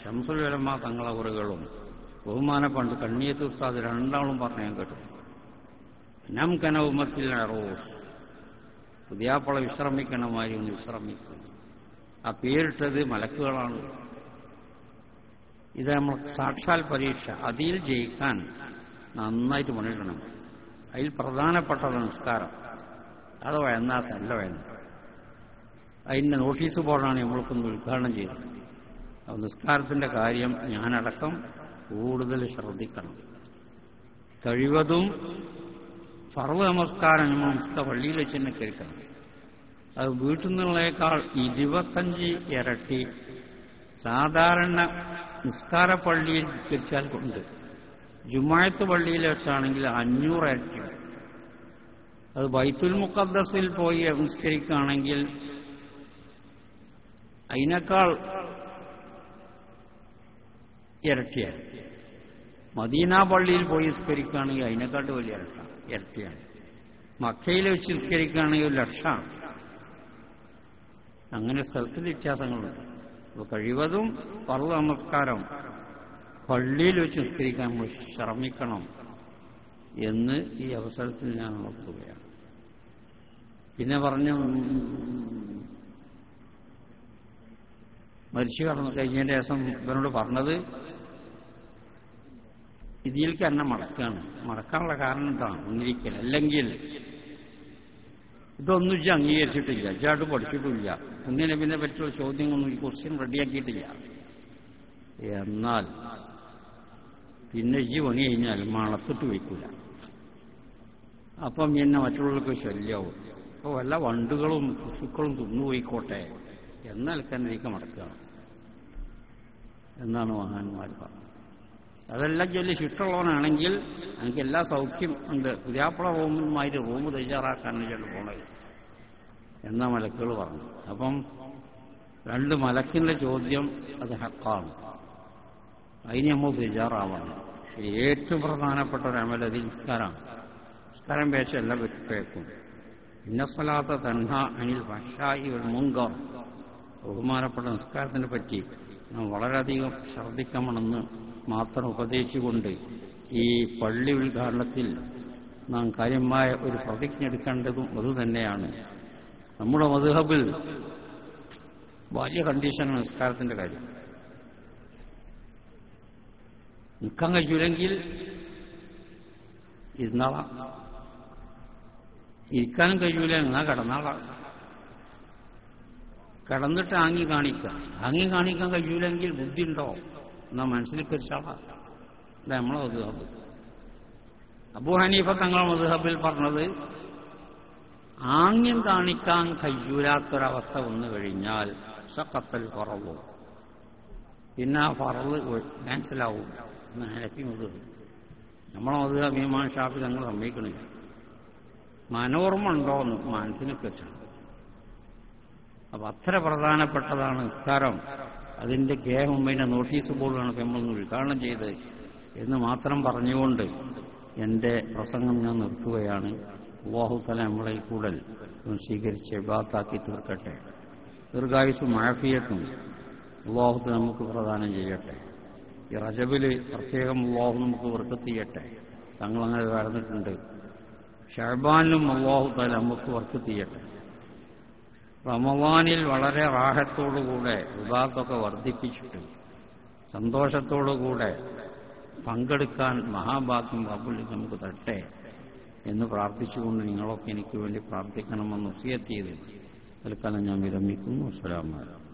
Speaker 1: ശംസുൽ ഉലമ തങ്ങളവറുകളും ബഹുമാനപ്പണ്ട് കണ്ണിയത്ത് ഉസ്താദ് 2 പറഞ്ഞ ഞാൻ കേട്ടു. നം കനൗമത്തിൽ അറൂസ്, പുതിയാപ്പള വിശ്രമിക്കണമായിരുന്നു, വിശ്രമിക്കും. ആ പേരിട്ടത് മലക്കുകളാണ്. ഇത് നമ്മൾ സാക്ഷാൽ പരീക്ഷ. അതിൽ ജയിക്കാൻ നന്നായിട്ട് പണിയിടണം. അതിൽ പ്രധാനപ്പെട്ട നിസ്കാരം. അത് വയന്നാസല്ല വേണ്ട. അതിൻ്റെ നോട്ടീസ് ബോർഡാണ് നമ്മൾക്കൊന്ന് ഉദ്ഘാടനം ചെയ്തത്. അപ്പോൾ നിസ്കാരത്തിൻ്റെ കാര്യം ഞാനടക്കം കൂടുതൽ ശ്രദ്ധിക്കണം. കഴിവതും ഫർള് നമസ്കാരം നമ്മൾ പള്ളിയിൽ വെച്ച് തന്നെ കേൾക്കണം. അത് വീട്ടിൽ നിന്നുള്ളേക്കാൾ 25 ഇരട്ടി സാധാരണ നിസ്കാര പള്ളിയിൽ തിരിച്ചാൽ കൊണ്ട് ജുമാഅത്ത് പള്ളിയിൽ വെച്ചാണെങ്കിൽ 500 ഇരട്ടി. അത് ബൈത്തുൽ മുഖദ്ദസിൽ പോയി നിസ്കരിക്കുകയാണെങ്കിൽ അതിനേക്കാൾ ഇരട്ടിയാണ്. മദീന പള്ളിയിൽ പോയി നിസ്കരിക്കുകയാണെങ്കിൽ അതിനെക്കാട്ട് വലിയ ഇരട്ടിയാണ്. മക്കയിൽ വെച്ച് നിസ്കരിക്കുകയാണെങ്കിൽ 1,00,000. അങ്ങനെ സ്ഥലത്തിൽ വ്യത്യാസങ്ങളുണ്ട്. അപ്പോൾ കഴിവതും ഫർള് നമസ്കാരം പള്ളിയിൽ വെച്ച് നിസ്കരിക്കാൻ നമ്മൾ ശ്രമിക്കണം എന്ന് ഈ അവസരത്തിൽ ഞാൻ ഓർക്കുകയാണ്. പിന്നെ പറഞ്ഞു മരിച്ചു കടന്നു കഴിഞ്ഞതിന് ശേഷം ഇവനോട് പറഞ്ഞത് ഇതിലേക്ക് തന്നെ മടക്കാണ്. മടക്കാനുള്ള കാരണം എന്താണ്? ഒന്നിരിക്കൽ. അല്ലെങ്കിൽ ഇതൊന്നും ഇജ്ജ് അംഗീകരിച്ചിട്ടില്ല, ഇജ്ജാട്ട് പഠിച്ചിട്ടില്ല, ഒന്നിനെ പിന്നെ പറ്റിയുള്ള ചോദ്യങ്ങളൊന്നും ഈ ക്വസ്റ്റ്യൻ റെഡിയാക്കിയിട്ടില്ല. എന്നാൽ പിന്നെ ഇജ്ജ് പണി കഴിഞ്ഞാൽ മണത്തിട്ട് വയ്ക്കൂല. അപ്പം പിന്നെ മറ്റുള്ളവർക്ക് ശല്യമാവും. അപ്പോൾ വല്ല വണ്ടുകളും പശുക്കളും തിന്നുപോയിക്കോട്ടെ എന്നാൽ തന്നെ എനിക്ക് മടക്കുകയാണ് എന്നാണ് മഹാന്മാർ പറഞ്ഞത്. അതെല്ലാം ചൊല്ലി ശിഷ്ടമുള്ളവനാണെങ്കിൽ എനിക്ക് എല്ലാ സൗഖ്യം ഉണ്ട്, പുതിയാപ്പള റൂമുമായിട്ട് റൂം തയ്യാറാക്കാനാണ് ചേട്ടൻ പോണത് എന്നാ മലക്കുകൾ പറഞ്ഞു. അപ്പം 2 മലക്കിന്റെ ചോദ്യം അത് ഹക്കാണ്, അതിന് നമ്മൾ തയ്യാറാവണം. ഏറ്റവും പ്രധാനപ്പെട്ട ഒരു അമലതി നിസ്കാരമാണ്. നിസ്കാരം പേശ എല്ലാം വെച്ചേക്കും. ഇന്നസ്വലാത്ത തൻഹ അനിൽ ഫഹ്ശാഇ വൽ മുൻകർ. ബഹുമാനപ്പെട്ട നിസ്കാരത്തിനെ പറ്റി നാം വളരെയധികം ശ്രദ്ധിക്കണമെന്ന് മാത്രം ഉപദേശിച്ചുകൊണ്ട് ഈ പള്ളി ഉദ്ഘാടനത്തിൽ നാം കാര്യമായ ഒരു പ്രതിജ്ഞ എടുക്കേണ്ടതും അതുതന്നെയാണ്. നമ്മുടെ മദ്ഹബിൽ വലിയ കണ്ടീഷനാണ് നിസ്കാരത്തിന്റെ കാര്യം. നിൽക്കാൻ കഴിയൂലെങ്കിൽ ഇരുന്നാളാം, ഇരിക്കാനും കഴിയൂല എന്നാ കിടന്നാളാം. കിടന്നിട്ട് ആങ്ങി കാണിക്കാൻ കഴിയൂലെങ്കിൽ ബുദ്ധി ഉണ്ടോ എന്നാ മനസ്സിലേക്ക് വെച്ചാളാ. ഇതാ നമ്മളെ മദ്ഹബ്. അബൂ ഹനീഫ തങ്ങളുടെ മദ്ഹബിൽ പറഞ്ഞത് ആംഗ്യം കാണിക്കാൻ കഴിയൂലാത്തൊരവസ്ഥ വന്നു കഴിഞ്ഞാൽ സഖത്തൽ ഫറള്, പിന്നെ ആ ഫറള് ക്യാൻസലാവും എന്ന് ഹനഫി മദ്ഹബ്. നമ്മളെ മദ്ഹബ് ഇമാം ഷാഫി തങ്ങൾ സമ്മതിക്കണില്ല. മനോർമ്മ ഉണ്ടോന്ന് മനസ്സിനൊക്കെ വെച്ചാണ്. അപ്പൊ അത്ര പ്രധാനപ്പെട്ടതാണ് നിസ്കാരം. അതിന്റെ മുമ്പിന്റെ നോട്ടീസ് ബോർഡാണ് നമ്മളൊന്ന് ഉദ്ഘാടനം ചെയ്ത് എന്ന് മാത്രം പറഞ്ഞുകൊണ്ട് എന്റെ പ്രസംഗം ഞാൻ നിർത്തുകയാണ്. അല്ലാഹു തആല നമ്മളെ കൂടൽ സ്വീകരിച്ച് ഇബാദത്താക്കി തീർക്കട്ടെ. ദീർഘായുസ്സും ആഫിയത്തും അല്ലാഹു തആല നമുക്ക് പ്രദാനം ചെയ്യട്ടെ. ഈ റജബില് പ്രത്യേകം അല്ലാഹു നമുക്ക് ബർക്കത്ത് ചെയ്യട്ടെ. തങ്ങളങ്ങനെ കടന്നിട്ടുണ്ട്. ശഅബാനിലും അല്ലാഹു തആല നമുക്ക് ബർക്കത്ത് ചെയ്യട്ടെ. റമളാനിൽ വളരെ റാഹത്തോടുകൂടെ ഇബാദത്തൊക്കെ വർദ്ധിപ്പിച്ചിട്ട് സന്തോഷത്തോടുകൂടെ പങ്കെടുക്കാൻ മഹാഭാഗ്യം റബ്ബുൽ നമുക്ക് തരട്ടെ എന്ന് പ്രാർത്ഥിച്ചുകൊണ്ട് നിങ്ങളൊക്കെ എനിക്ക് വേണ്ടി പ്രാർത്ഥിക്കണമെന്ന് വസിയത്ത് ചെയ്ത് തൽക്കാലം ഞാൻ വിരമിക്കുന്നു. അസ്സലാമു അലൈക്കും.